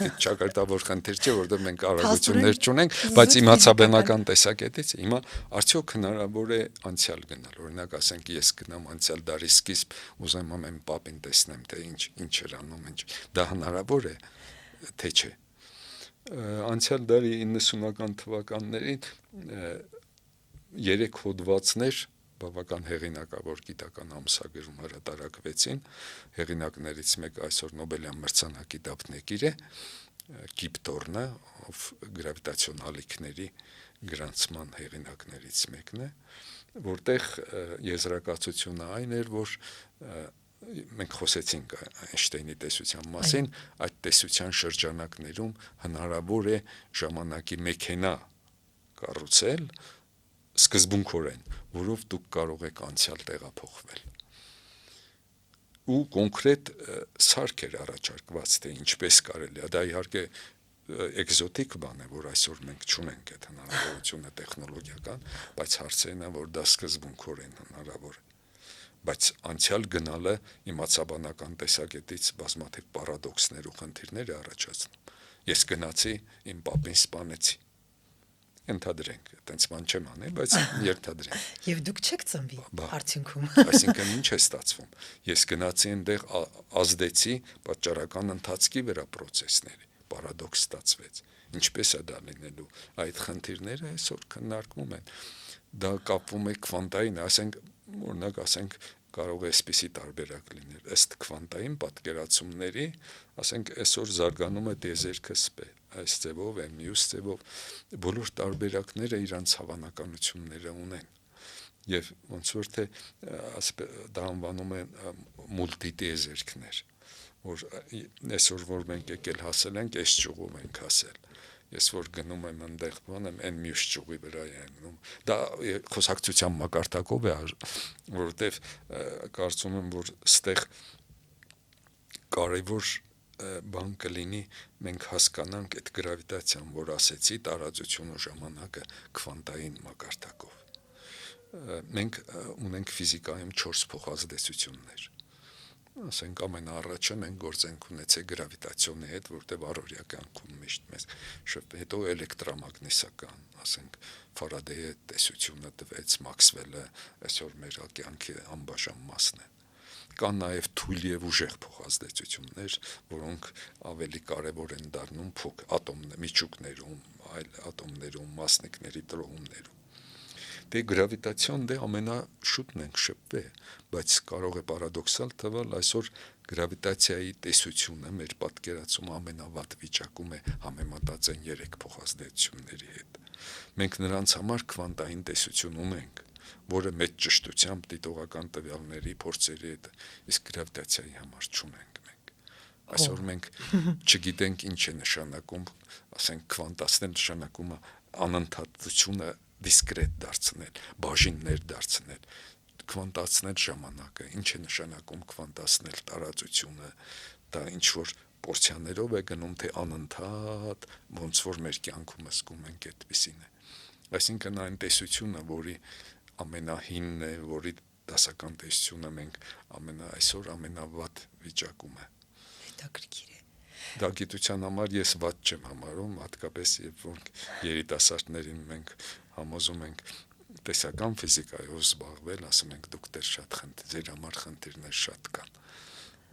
մի ճակատավոր խնդիր չէ, որտեղ մենք արագություններ չունենք, բայց իմացաբանական տեսակետից հիմա արդյոք հնարավոր է անցյալ գնալ։ Օրինակ ասենք ես գնամ անցյալ դարի սկիզբ, ուզեմ ամեն պապին տեսնեմ, թե ինչ էր անում, ինչ։ Դա հնարավոր է, թե չէ։ Անցյալ դարի 90-ական թվականներին 3 հոդվածներ բավական հեղինակավոր գիտական ամսագրում հրատարակվեցին, հեղինակներից մեկը այսօր Նոբելյան մրցանակի դափնեկիր է, Կիփ Թորնը, ով գրավիտացիոն ալիքների գրանցման հեղինակներից մեկն է, որտեղ եզրակացությունը այն էր, որ մենք խոսեցինք Այնշտեյնի տեսության մասին, այդ տեսության շրջանակներում հնարավոր է ժամանակի մեքենա կառուցել սկզբունքորեն, որով դուք կարող եք անցյալ տեղափոխվել։ Ու կոնկրետ սարք էր առաջարկված, թե ինչպես կարելի է, դա իհարկե էկզոտիկ բան է, որ այսօր մենք չունենք այդ հնարավորությունը տեխնոլոգիական, բայց հարցերն է, որ դա սկզբունքորեն հնարավոր է։ Բայց անցյալ գնալը իմացաբանական տեսակետից բազմաթիվ պարադոքսներ ու խնդիրներ է առաջացնում։ Ես գնացի, իմ պապին սպանեցի։ Ենթադրենք, այտենց բան չեմ անել, բայց երթադրենք։ Եվ դուք չեք ծնվի արդյունքում։ Այսինքն ինչ է ստացվում։ Ես գնացի այնտեղ ազդեցի պատճառական ընթացքի վրա process-ների, պարադոքս ստացվեց։ Ինչպես է դա լինելու։ Այդ խնդիրները այսօր քննարկվում են։ Դա կապվում է քվանտային, օրինակ ասենք կարող է այսպիսի տարբերակ լինել։ Ըստ քվանտային պատկերացումների, ասենք այսօր զարգանում է տիեզերքը այս ձևով, մյուս ձևով, բոլոր տարբերակները իրանց հավանականությունները ունեն։ Եվ ոնց որ թե դա անվանում են մուլտիտիեզերքներ, որ այսօր որ մենք եկել հասել ենք, այս ճյուղում ենք հասել։ Ես որ գնում եմ այնտեղ բանեմ, այն մյուս ճյուղի վրա եմ գնում։ Դա խոսակցության մակարդակով է, որովհետև կարծում եմ, որ ստեղ կարևոր բան կլինի մենք հասկանանք այդ գրավիտացիան, որ ասեցի, տարածություն ու ժամանակը քվանտային մակարդակով։ Մենք ունենք ֆիզիկայում 4 փոխազդեցություններ։ Ասենք ամենաառաջը մենք գործենք ունեցել գրավիտացիոնի հետ, որտեղ առօրյա կյանքում միշտ մեզ հետո էլեկտրամագնիսական, ասենք Ֆարադեյի տեսությունը տվեց, Մաքսվելը այսօր մեր կյանքի անբաժան մասն է։ Կան նաև թույլ եւ ուժեղ փոխազդեցություններ, որոնք ավելի կարևոր են դառնում միջուկներում, այլ ատոմներում, մասնիկների տրոհումներում։ Դե գրավիտացիոն ամենաշուտն ենք շփվել, բայց կարող է պարադոքսալ թվալ այսօր գրավիտացիայի տեսությունը մեր պատկերացումը ամենավատ վիճակում է համեմատած այն 3 փոխազդեցությունների հետ։ Մենք նրանց համար քվանտային տեսություն ունենք, որը մեծ ճշտությամբ դիտողական տվյալների փորձերի հետ, իսկ գրավիտացիայի համար չունենք մենք։ Այսօր մենք չգիտենք ինչ է նշանակում, ասենք քվանտացնել նշանակում է անընդհատությունը դիսկրետ դարձնել, բաժիններ դարձնել, քվանտացնել ժամանակը, ինչ է նշանակում քվանտացնել տարածությունը, դա ինչ որ պորցիաներով է գնում, թե անընդհատ, ոնց որ մեր կյանքում զգում ենք այդպիսին է։ Այսինքն այն տեսությունը, որի ամենահինն է, որի դասական տեսությունը մենք այսօր ամենավատ վիճակում է։ Հետաքրքիր է։ Դա գիտության համար ես վատ չեմ համարում, հատկապես երբ որ երիտասարդներին մենք համոզում ենք տեսական ֆիզիկայով զբաղվել, ասում ենք դուք դեռ շատ ձեր համար խնդիրներ շատ կան,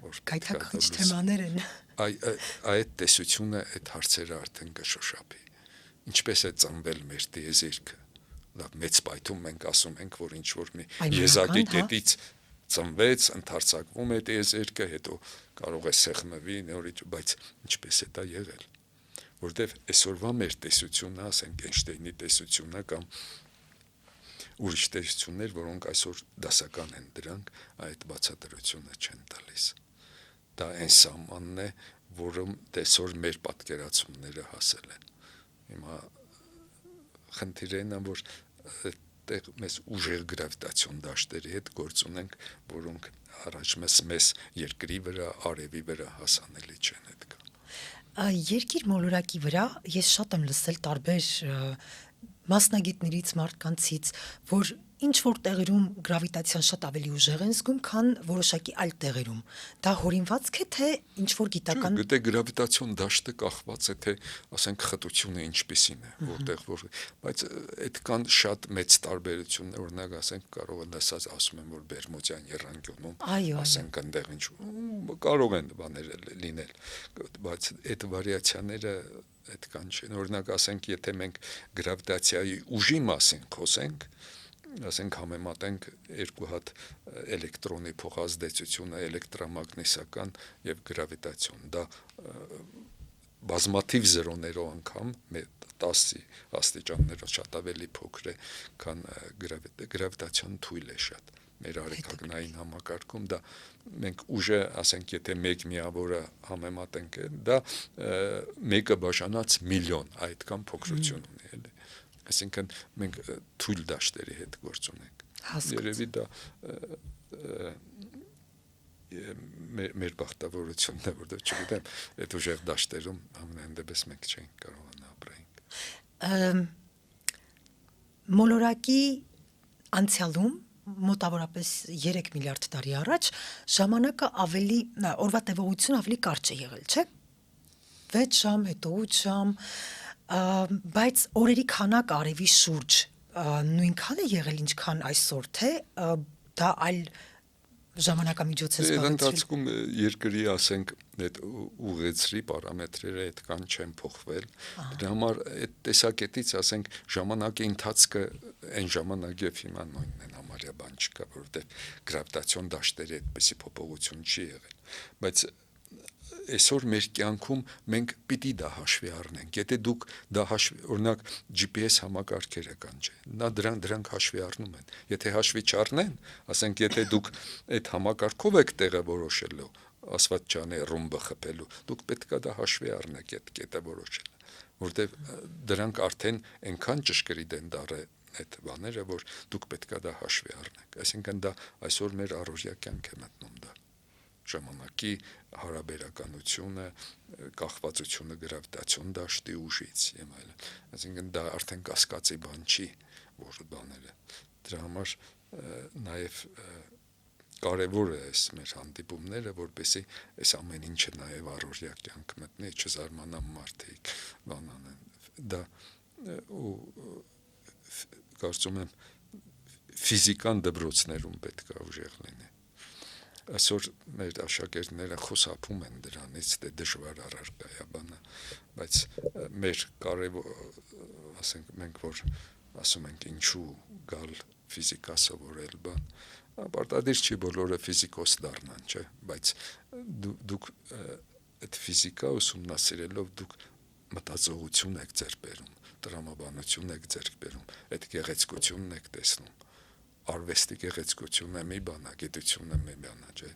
որ գայթակղիչ թեմաներ են։ Այդ տեսությունը այդ հարցերը արդեն կշոշափի։ Ինչպես է ծնվել մեր տիեզերքը։ Լավ, մեծ պայթում մենք ասում ենք, որ ինչ որ մի եզակի կետից ծնվեց, ընդարձակվում է տիեզերքը, հետո կարող է սեղմվի, բայց ինչպես է դա եղել։ Որտեվ այսօրվա մեր տեսությունը, ասենք Այնշտեյնի տեսությունը կամ ուրիշ տեսություններ, որոնք այսօր դասական են դրանք, այդ բացատրությունը չեն տալիս։ Դա այն սահմանն է, որում այսօր մեր պատկերացումները հասել են։ Հիմա խնդիրն է, որ այդտեղ մեզ ուժեղ գրավիտացիոն դաշտերի հետ գործ ունենք, որոնք առաջ մեզ երկրի վրա, արևի վրա հասանելի չեն այդքան։ Երկիր մոլորակի վրա ես շատ եմ լսել տարբեր մասնագետներից, մարդկանցից, որ ինչ որ տեղերում գրավիտացիան շատ ավելի ուժեղ են զգում, քան որոշակի այլ տեղերում։ Դա հորինվածք է, թե ինչ որ գիտական Գտե գրավիտացիոն դաշտը կախված է թե ասենք խտությունը ինչպիսին է, որտեղ որ բայց այդքան շատ մեծ տարբերություններ, օրինակ ասենք կարող են ասած ասում են որ Բերմուդյան երանգյունում, ասենք այնտեղ ինչ կարող են բաներ լինել, բայց այդ վարիացիաները այդքան չեն։ Օրինակ ասենք եթե մենք գրավիտացիայի ուժի մասին խոսենք, ասենք համեմատենք երկու հատ էլեկտրոնի փոխազդեցությունը էլեկտրամագնիսական եւ գրավիտացիոն դա բազմաթիվ զրոներով անգամ 10 աստիճաններով շատ ավելի փոքր է քան գրավիտացիոն թույլ է շատ մեր արեգակնային համակարգում դա մենք ուժը ասենք եթե 1 միավորը համեմատենք դա մեկը բաժանած միլիոն այդքան փոքրություն ունի էլի այսինքն մենք թույլ դաշտերի հետ գործ ունենք երևի դա մեր բախտավորությունն է որտեղ չգիտեմ այդ ուժեղ դաշտերում ամենայն դեպս մենք չենք կարողանա ապրենք մոլորակի անցյալում մոտավորապես 3 միլիարդ տարի առաջ ժամանակը ավելի օրվա տևողությունը ավելի կարճ է եղել, չէ՞։ 6 ժամ, հետո 8 ժամ, բայց օրերի քանակը արևի շուրջ նույնքան է եղել ինչքան այսօր, թե դա այլ ժամանակամիջոց է զբաղեցրել։ Ընթացքում երկրի ասենք այդ ուղեցրի պարամետրերը այդքան չեն փոխվել։ Դրա համար այդ տեսակետից ասենք ժամանակի ընթացքը այն ժամանակ եւ հիմա նույնն են համարյա բան չկա, որովհետեւ գրավիտացիոն դաշտերի այդպիսի փոփոխություն չի եղել։ Բայց այսօր մեր կյանքում մենք պիտի դա հաշվի առնենք։ Եթե դուք դա հաշվի, օրինակ GPS համակարգերը կան, չէ։ Նա դրանք հաշվի առնում են։ Եթե հաշվի չառնեն, ասենք եթե դուք այդ համակարգով եք տեղը որոշելու, ասված չանի ռումբը խփելու, դուք պետք է դա հաշվի առնեք այդ կետը որոշել, որտեվ դրանք արդեն այնքան ճշգրիտ են դառել այդ բաները, որ դուք պետք է դա հաշվի առնեք։ Այսինքն դա այսօր մեր առօրյա կյանք է մտնում դա։ Ժամանակի հարաբերականությունը, կախվածությունը գրավիտացիոն դաշտի ուժից եւ այլն։ Այսինքն դա արդեն կասկածի բան չի, որ բաները։ Դրա համար նաեւ կարևոր է այս մեր հանդիպումները, որպեսզի այս ամեն ինչը նաեւ առօրյա կյանք մտնի, չզարմանան մարդիկ, բանան։ Դա ու կարծում եմ ֆիզիկան դպրոցներում պետք է ուժեղ լինի։ Այսօր մեր աշակերտները խոսափում են դրանից, թե դժվար առարկա է բանը, բայց մեր կարևոր, ասենք մենք որ ասում ենք ինչու գալ ֆիզիկա սովորել բան, պարտադիր չի բոլորը ֆիզիկոս դառնան, չէ, բայց դուք այդ ֆիզիկա ուսումնասիրելով դուք մտածողություն եք ձեռք բերում, տրամաբանություն եք ձեռք բերում, այդ գեղեցկությունն եք տեսնում։ Արվեստի գեղեցկությունը մի բան է, գիտությունը մի բան է, չէ։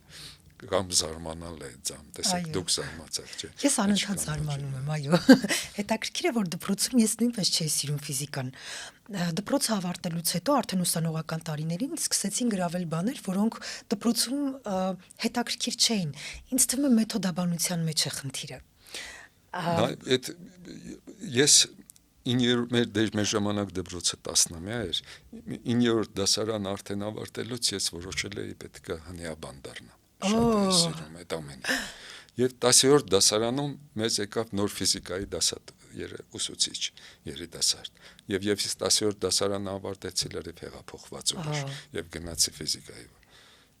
Կամ զարմանալ է ձամ, տեսեք դուք զարմացեք, չէ։ Ես անընդհատ զարմանում եմ, այո։ Հետաքրքիր է, որ դպրոցում ես նույնպես չէի սիրում ֆիզիկան։ Դպրոցը ավարտելուց հետո արդեն ուսանողական տարիներին սկսեցին գրավել բաներ, որոնք դպրոցում հետաքրքիր չէին։ Ինձ թվում է մեթոդաբանության մեջ է խնդիրը։ Այդ ես 9-րդ մեր ժամանակ դպրոցը 10-ամյա էր 9-րդ դասարան արդեն ավարտելուց ես որոշել էի պետք է հնիաբան դառնամ շատ էի սիրում այդ ամենը եւ 10-րդ դասարանում մեզ եկավ նոր ֆիզիկայի դասատ ուսուցիչ երիտասարդ եւ ես 10-րդ դասարանը ավարտեցի լրիվ հեղափոխված ուրիշ եւ գնացի ֆիզիկայի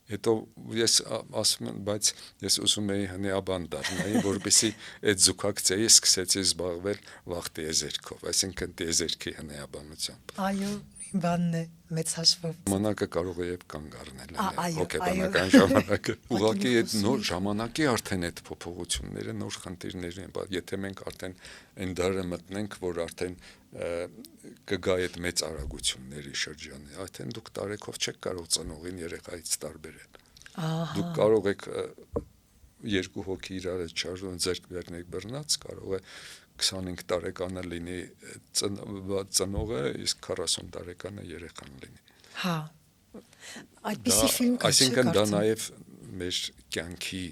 Հետո ես ասում եմ, բայց ես ուզում էի հնեաբան դառնայի, որպեսզի այդ զուգակցեի սկսեցի զբաղվել վաղ տիեզերքով, այսինքն տիեզերքի հնեաբանությամբ։ Այո, բանն է, մեծ հաշվով։ Ժամանակը կարող է եւ կանգ առնել, հոգեբանական ժամանակը։ Ուղղակի այդ նոր ժամանակի արդեն այդ փոփոխությունները, նոր խնդիրներ են, եթե մենք արդեն այն դարը մտնենք, որ արդեն կգա այդ մեծ արագությունների շրջանը, արդեն դուք տարեկով չեք կարող ծնողին երեխայից տարբերել։ Դուք կարող եք երկու հոգի իրար չարժուն ձեռք բերնեք բռնած, կարող է 25 տարեկանը լինի ծնողը, իսկ 40 տարեկանը երեխան լինի։ Հա։ Այդպիսի ֆիլմ կա, այսինքն դա նաև մեր կյանքի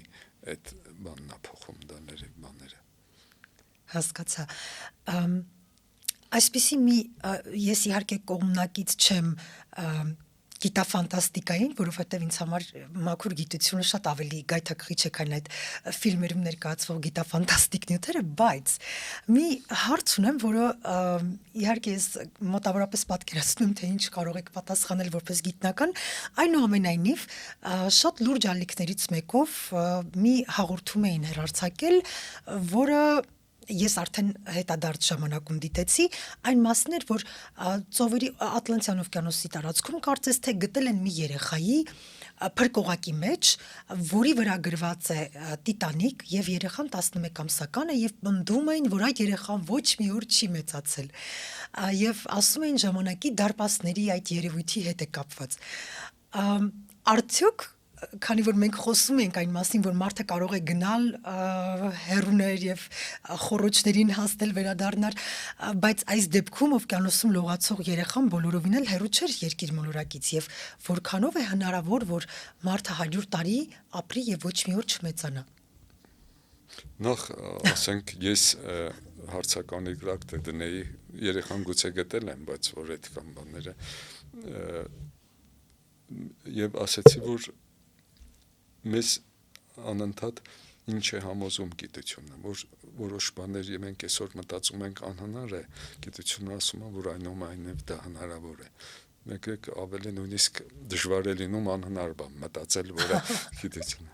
այդ բանն է փոխում դա մեր բաները։ Հասկացա։ Այսպիսի մի ես իհարկե կողմնակից չեմ գիտաֆանտաստիկային, որովհետև ինձ համար մաքուր գիտությունը շատ ավելի գայթակղիչ է, քան այդ ֆիլմերում ներկայացվող գիտաֆանտաստիկ նյութերը, բայց մի հարց ունեմ, որը իհարկե ես մոտավորապես պատկերացնում թե ինչ կարող եք պատասխանել որպես գիտնական, այնուամենայնիվ շատ լուրջ ալիքներից մեկով մի հաղորդում էին հեռարձակել, որը ես արդեն հետադարձ ժամանակում դիտեցի, այն մասն էր, որ ծովերի Ատլանտյան օվկիանոսի տարածքում կարծես թե գտել են մի երեխայի փրկողակի մեջ, որի վրա գրված է Տիտանիկ եւ երեխան 11 ամսական է եւ պնդում էին, որ այդ երեխան ոչ մի օր չի մեծացել։ Եվ ասում էին ժամանակի դարպասների այդ երևույթի հետ է կապված։ Արդյոք քանի որ մենք խոսում ենք այն մասին, որ մարդը կարող է գնալ հեռուներ եւ խոռոչներին հասնել, վերադառնալ, բայց այս դեպքում օվկիանոսում լողացող երեխան բոլորովին էլ հեռու չէր երկիր մոլորակից եւ որքանով է հնարավոր, որ մարդը 100 տարի ապրի եւ ոչ մի օր չմեծանա։ Նախ ասենք ես հարցականի գրակ դնեի երեխան գուցե գտել եմ, բայց որ այդքան բաները եւ ասեցի, որ մեզ անընդհատ ինչ է համոզում գիտությունը, որ որոշ բաներ մենք այսօր մտածում ենք անհնար է, գիտությունը ասում է, որ այնուամենայնիվ դա հնարավոր է։ Մեկ ավելի նույնիսկ դժվար է լինում անհնար բան մտածել, որը գիտությունը։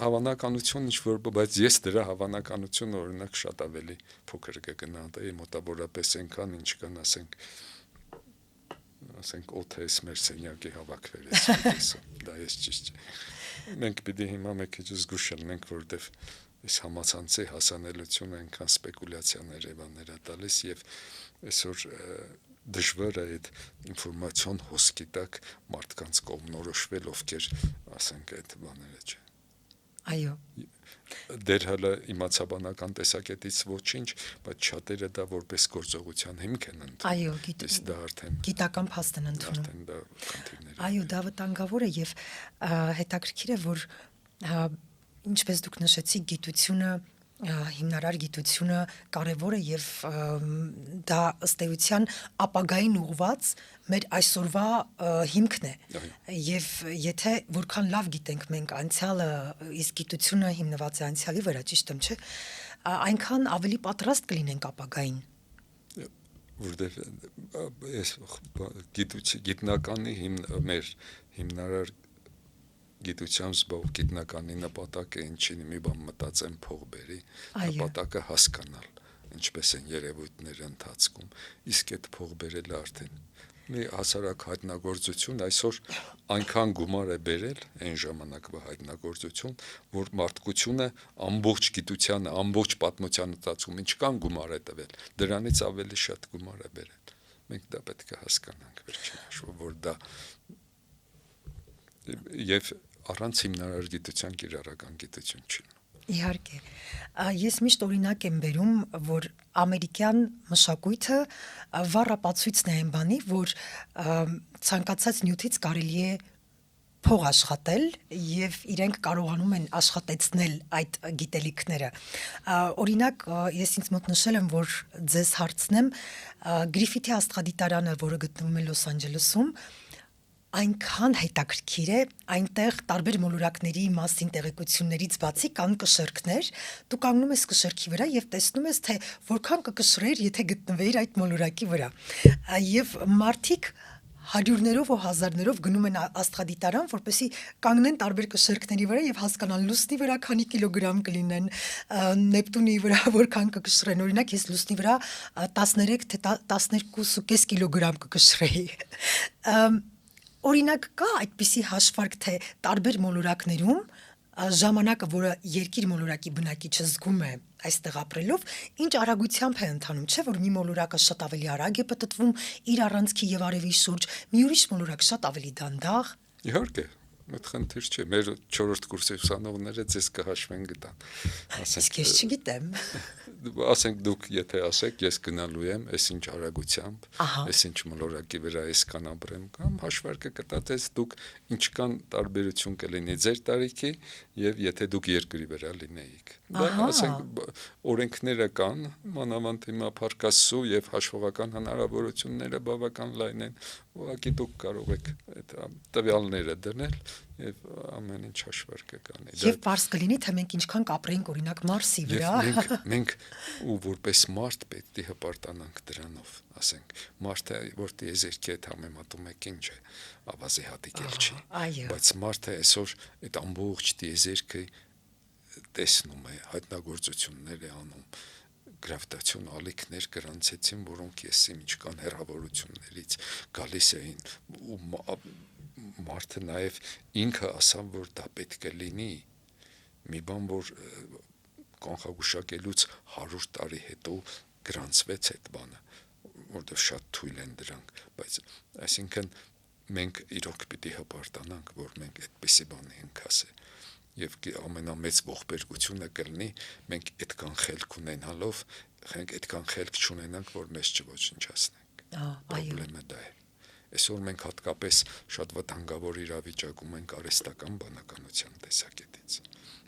Հավանականություն ինչ որ, բայց ես դրա հավանականությունը օրինակ շատ ավելի փոքր կգնահատեի, մոտավորապես այնքան ինչ կան, ասենք OTS մեր սենյակի հավաքվերից, դա ես ճիշտ չէ։ Մենք պիտի հիմա մեկ քիչ զգուշ լինենք, որովհետև այս համացանցի հասանելիությունը այնքան սպեկուլյացիաներ է բաներ տալիս եւ այսօր դժվար է այդ ինֆորմացիոն հոսքի տակ մարդկանց կողմնորոշվել, ովքեր ասենք այդ բաները չէ։ Այո։ Դեր հələ իմացաբանական տեսակետից ոչինչ, բայց շատերը դա որպես գործողության հիմք են ընդունում։ Այո, դա արդեն գիտական փաստ են ընդունում։ Արդեն դա քանթիվներ։ Այո, դա վտանգավոր է եւ հետաքրքիր է, որ ինչպես դուք նշեցիք, գիտությունը հիմնարար գիտությունը կարևոր է եւ դա ըստ էության ապագային ուղված մեր այսօրվա հիմքն է եւ եթե որքան լավ գիտենք մենք անցյալը, իսկ գիտությունը հիմնված է անցյալի վրա, ճիշտ եմ, չէ, այնքան ավելի պատրաստ կլինենք ապագային։ Որտեւ ես գիտնականի մեր հիմնարար գիտությամբ զբաղ գիտնականի նպատակը ինչին մի բան մտածեմ փող բերի, նպատակը հասկանալ ինչպես են երևույթները ընթացքում, իսկ այդ փող բերելը արդեն մի հասարակ հայտնագործություն այսօր այնքան գումար է բերել այն ժամանակվա հայտնագործություն, որ մարդկությունը ամբողջ գիտությանը, ամբողջ պատմության ընթացքում ինչքան գումար է տվել, դրանից ավելի շատ գումար է բերել։ Մենք դա պետք է հասկանանք վերջին հաշվով, որ դա եւ առանց հիմնարար գիտության կիրառական գիտություն չի։ Իհարկե, ես միշտ օրինակ եմ բերում, որ ամերիկյան մշակույթը վառ ապացույցն է այն բանի, որ ցանկացած նյութից կարելի է փող աշխատել եւ իրենք կարողանում են աշխատեցնել այդ գիտելիքները։ Օրինակ, ես ինձ մոտ նշել եմ, որ ձեզ հարցնեմ, Գրիֆիթի աստղադիտարանը, որը գտնվում է Լոս Անջելեսում, այնքան հետաքրքիր է, այնտեղ տարբեր մոլորակների մասին տեղեկություններից բացի կան կշեռքներ, դու կանգնում ես կշեռքի վրա եւ տեսնում ես, թե որքան կկշռեր, եթե գտնվեիր այդ մոլորակի վրա։ Եվ մարդիկ հարյուրներով ու հազարներով գնում են աստղադիտարան, որպեսզի կանգնեն տարբեր կշեռքների վրա եւ հասկանան լուսնի վրա քանի կիլոգրամ կլինեն, Նեպտունի վրա որքան կկշռեն։ Օրինակ ես լուսնի վրա 13 թե 12.5 կիլոգրամ կկշռեի։ Օրինակ կա այդպիսի հաշվարկ, թե տարբեր մոլորակներում ժամանակը, որը երկիր մոլորակի բնակիչը զգում է այստեղ ապրելով, ինչ արագությամբ է ընթանում, չէ՞ որ մի մոլորակը շատ ավելի արագ է պտտվում իր առանցքի եւ արևի շուրջ, մի ուրիշ մոլորակ շատ ավելի դանդաղ։ Իհարկե, այդ խնդիր չէ, մեր 4-րդ կուրսի ուսանողները ձեզ կհաշվեն գտան։ Իսկ ես չգիտեմ։ ասենք դուք եթե ասեք ես գնալու եմ այսինչ արագությամբ, Ահա։ այսինչ մոլորակի վրա այսքան ապրեմ կամ հաշվարկը կտածես դուք ինչքան տարբերություն կլինի ձեր տարիքի եւ եթե դուք երկրի վրա լինեիք։ Դա Ահա։ ասենք օրենքները կան, մանավանդ հիմա փառքաստու եւ հաշվողական հնարավորությունները բավական լայն են, ուղղակի դուք կարող եք այդ տվյալները դնել եւ ամեն ինչ հաշվարկը կանի։ Եվ պարզ կլինի, թե մենք ինչքան կապրեինք օրինակ Մարսի վրա։ Եվ մենք ու որպես մարդ պետք է հպարտանանք դրանով, ասենք, մարդը որ դիեզերքի հետ համեմատում եք ինչ է, ավազի հատիկել չի, Այո։ բայց մարդը այսօր այդ ամբողջ դիեզերքը տեսնում է, հայտնագործություններ է անում, գրավիտացիոն ալիքներ գրանցեցին, որոնք եսի ինչքան հեռավորություններից գալիս էին ու մարդը նաև ինքը ասավ, որ դա պետք է լինի, մի բան, որ կանխագուշակելուց 100 տարի հետո գրանցվեց այդ բանը, որտեղ շատ թույլ են դրանք, բայց այսինքն մենք իրոք պիտի հպարտանանք, որ մենք այդպիսի բան ենք ասել, եւ ամենամեծ ողբերգությունը կլինի մենք այդքան խելք ունենալով, մենք այդքան խելք չունենանք, որ մեզ չոչնչացնենք։ Պրոբլեմը դա է։ Այսօր մենք հատկապես շատ վտանգավոր իրավիճակում ենք արհեստական բանականության տեսակետից։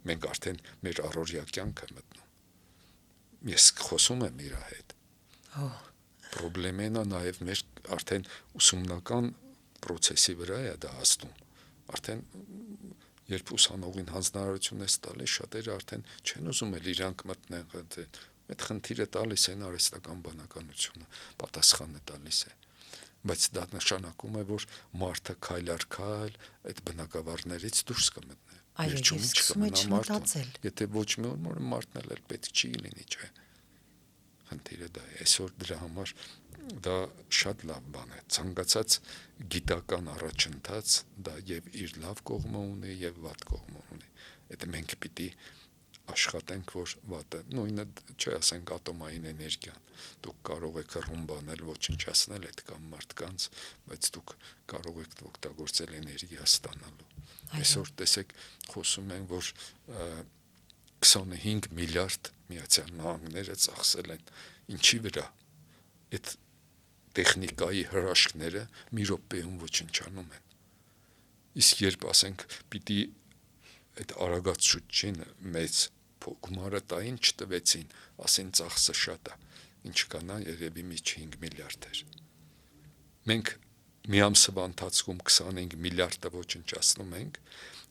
Մենք արդեն մեր առօրյա կյանքը մտնում։ Ես խոսում եմ իր հետ։ Պրոբլեմն է նաև մեր արդեն ուսումնական process-ի վրա է դա հասնում։ Արդեն երբ ուսանողին հանձնարարություն ես տալիս, շատերը արդեն չեն ուզում էլ իրանք մտնեն, այդ խնդիրը տալիս են արհեստական բանականությունը, պատասխանը տալիս է։ Բայց դա նշանակում է, որ մարդը քայլ առ քայլ այդ բնակավարներից դուրս կմտնի։ Այո, եւ սկսում է չմտածել։ Եթե ոչ մի օր մարդն էլ պետք չի լինի, չէ։ Խնդիրը դա է, այսօր դրա համար դա շատ լավ բան է, ցանկացած գիտական առաջընթաց դա եւ իր լավ կողմը ունի եւ վատ կողմը ունի։ Այդ մենք պիտի աշխատենք, որ վատը, նույնը չէ, ասենք ատոմային էներգիան, դուք կարող եք ռումբանել, ոչնչացնել այդ կամ մարդկանց, բայց դուք կարող եք օգտագործել էներգիա ստանալու։ Այսօր տեսեք, խոսում են, որ 25 միլիարդ Միացյալ Նահանգները ծախսել են ինչի վրա։ Այդ տեխնիկայի հրաշքները մի րոպեում ոչնչանում են։ Իսկ երբ ասենք պիտի այդ արագացուցչին մեծ գումարը տային չտվեցին, ասեն ծախսը շատ է, ինչ կանա երևի մի 5 միլիարդ էր։ Մենք մի ամսվա ընթացքում 25 միլիարդը ոչնչացնում ենք,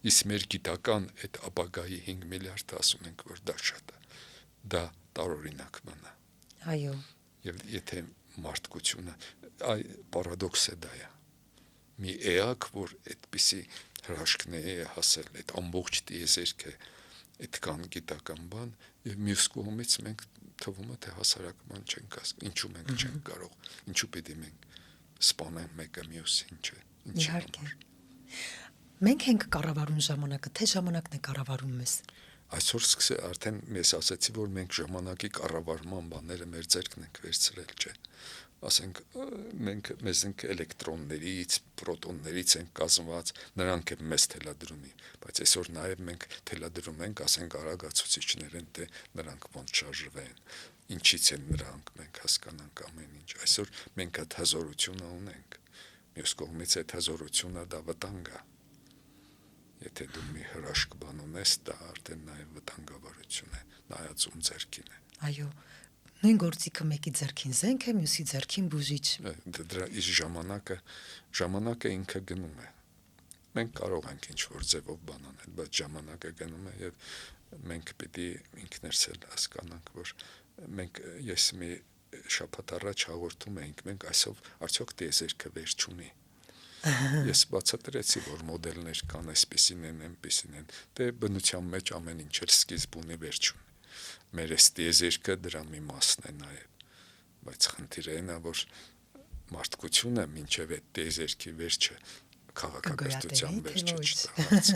իսկ մեր գիտական այդ ապագայի 5 միլիարդը ասում ենք, որ դա շատ է։ Դա տարօրինակ բան է։ Այո։ Եվ եթե մարդկությունը այ պարադոքսը դա է։ Մի էակ, որ այդպիսի հրաշքների է հասել, այդ ամբողջ տիեզերքը այդքան գիտական բան, եւ մյուս կողմից մենք թվում է թե հասարակ բան չենք ասում, ինչու մենք չենք կարող, ինչու պետք է մենք սպանենք մեկը մյուսին, չէ։ Իհարկե։ Մենք ենք կառավարում ժամանակը, թե ժամանակն է կառավարում մեզ։ Այսօր արդեն ես ասացի, որ մենք ժամանակի կառավարման բաները մեր ձեռքն ենք վերցրել, չէ։ Ասենք մենք մեզնք էլեկտրոններից, պրոտոններից են կազմված, նրանք են մեզ թելադրումի, բայց այսօր նաև մենք թելադրում ենք, ասենք արագացուցիչներ են, թե նրանք ոնց շարժվեն, ինչից են նրանք, մենք հասկանանք ամեն ինչ։ Այսօր մենք այդ հզորությունը ունենք։ Մյուս կողմից այդ հզորությունը դա վտանգ է։ Եթե դու մի հրաշք բան ունես, դա արդեն նաև վտանգավորություն է, նայած ում ձեռքին է։ Այո, նույն գործիքը մեկի ձեռքին զենք է, մյուսի ձեռքին բուժիչ։ Դրա իր ժամանակը ինքը գնում է։ Մենք կարող ենք ինչ-որ ձևով բան անել, բայց ժամանակը գնում է եւ մենք պիտի ինքներս էլ հասկանանք, որ ես մի շաբաթ առաջ հաղորդում էինք, մենք այսով արդյոք տիեզերքը վերջ ունի։ Ես բացատրեցի, որ մոդելներ կան, այսպեսին են, այնպեսին են, դե բնության մեջ ամեն ինչ էլ սկիզբ ունի, վերջ ունի։ Մեր այս տիեզերքը դրա մի մասն է նաև, բայց խնդիրը այն է, որ մարդկությունը մինչև այդ տիեզերքի վերջը քաղաքակրթության վերջը չտարած։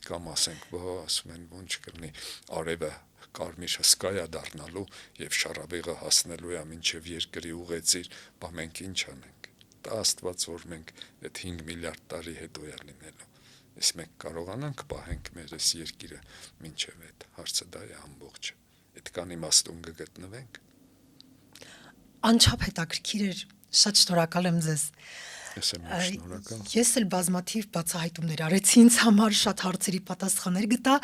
Կամ ասենք, ասում են, ոնց կլինի, արևը կարմիր հսկայա դառնալու եւ շարավիղը հասնելու է մինչև երկրի ուղեծիր, բա մենք ինչ անենք։ Դա Աստված, որ մենք այդ 5 միլիարդ տարի հետո է լինելու։ Իսկ մենք կարողանանք պահենք մեր այս երկիրը մինչև այդ հարցը դա է ամբողջը։ այդքան իմաստուն կգտնվենք։ Անչափ հետաքրքիր էր, շատ շնորհակալ եմ ձեզ։ Ես եմ շնորհակալ։ Ես էլ բազմաթիվ բացահայտումներ արեցի ինձ համար, շատ հարցերի պատասխաններ գտա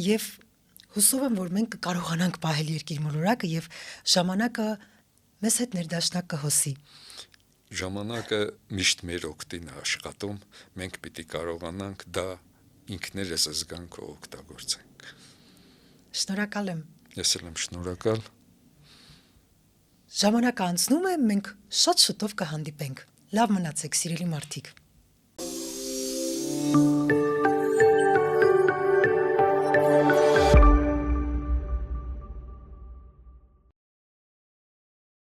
եւ հուսով եմ, որ մենք կկարողանանք պահել երկիր մոլորակը եւ ժամանակը մեզ հետ ներդաշնակ կհոսի։ Ժամանակը միշտ մեր օգտին է աշխատում, մենք պիտի կարողանանք դա ինքներս զգանք ու օգտագործենք։ Շնորհակալ եմ։ Ես էլ եմ շնորհակալ։ Ժամանակը անցնում է, մենք շատ շուտով կհանդիպենք։ Լավ մնացեք, սիրելի մարդիկ։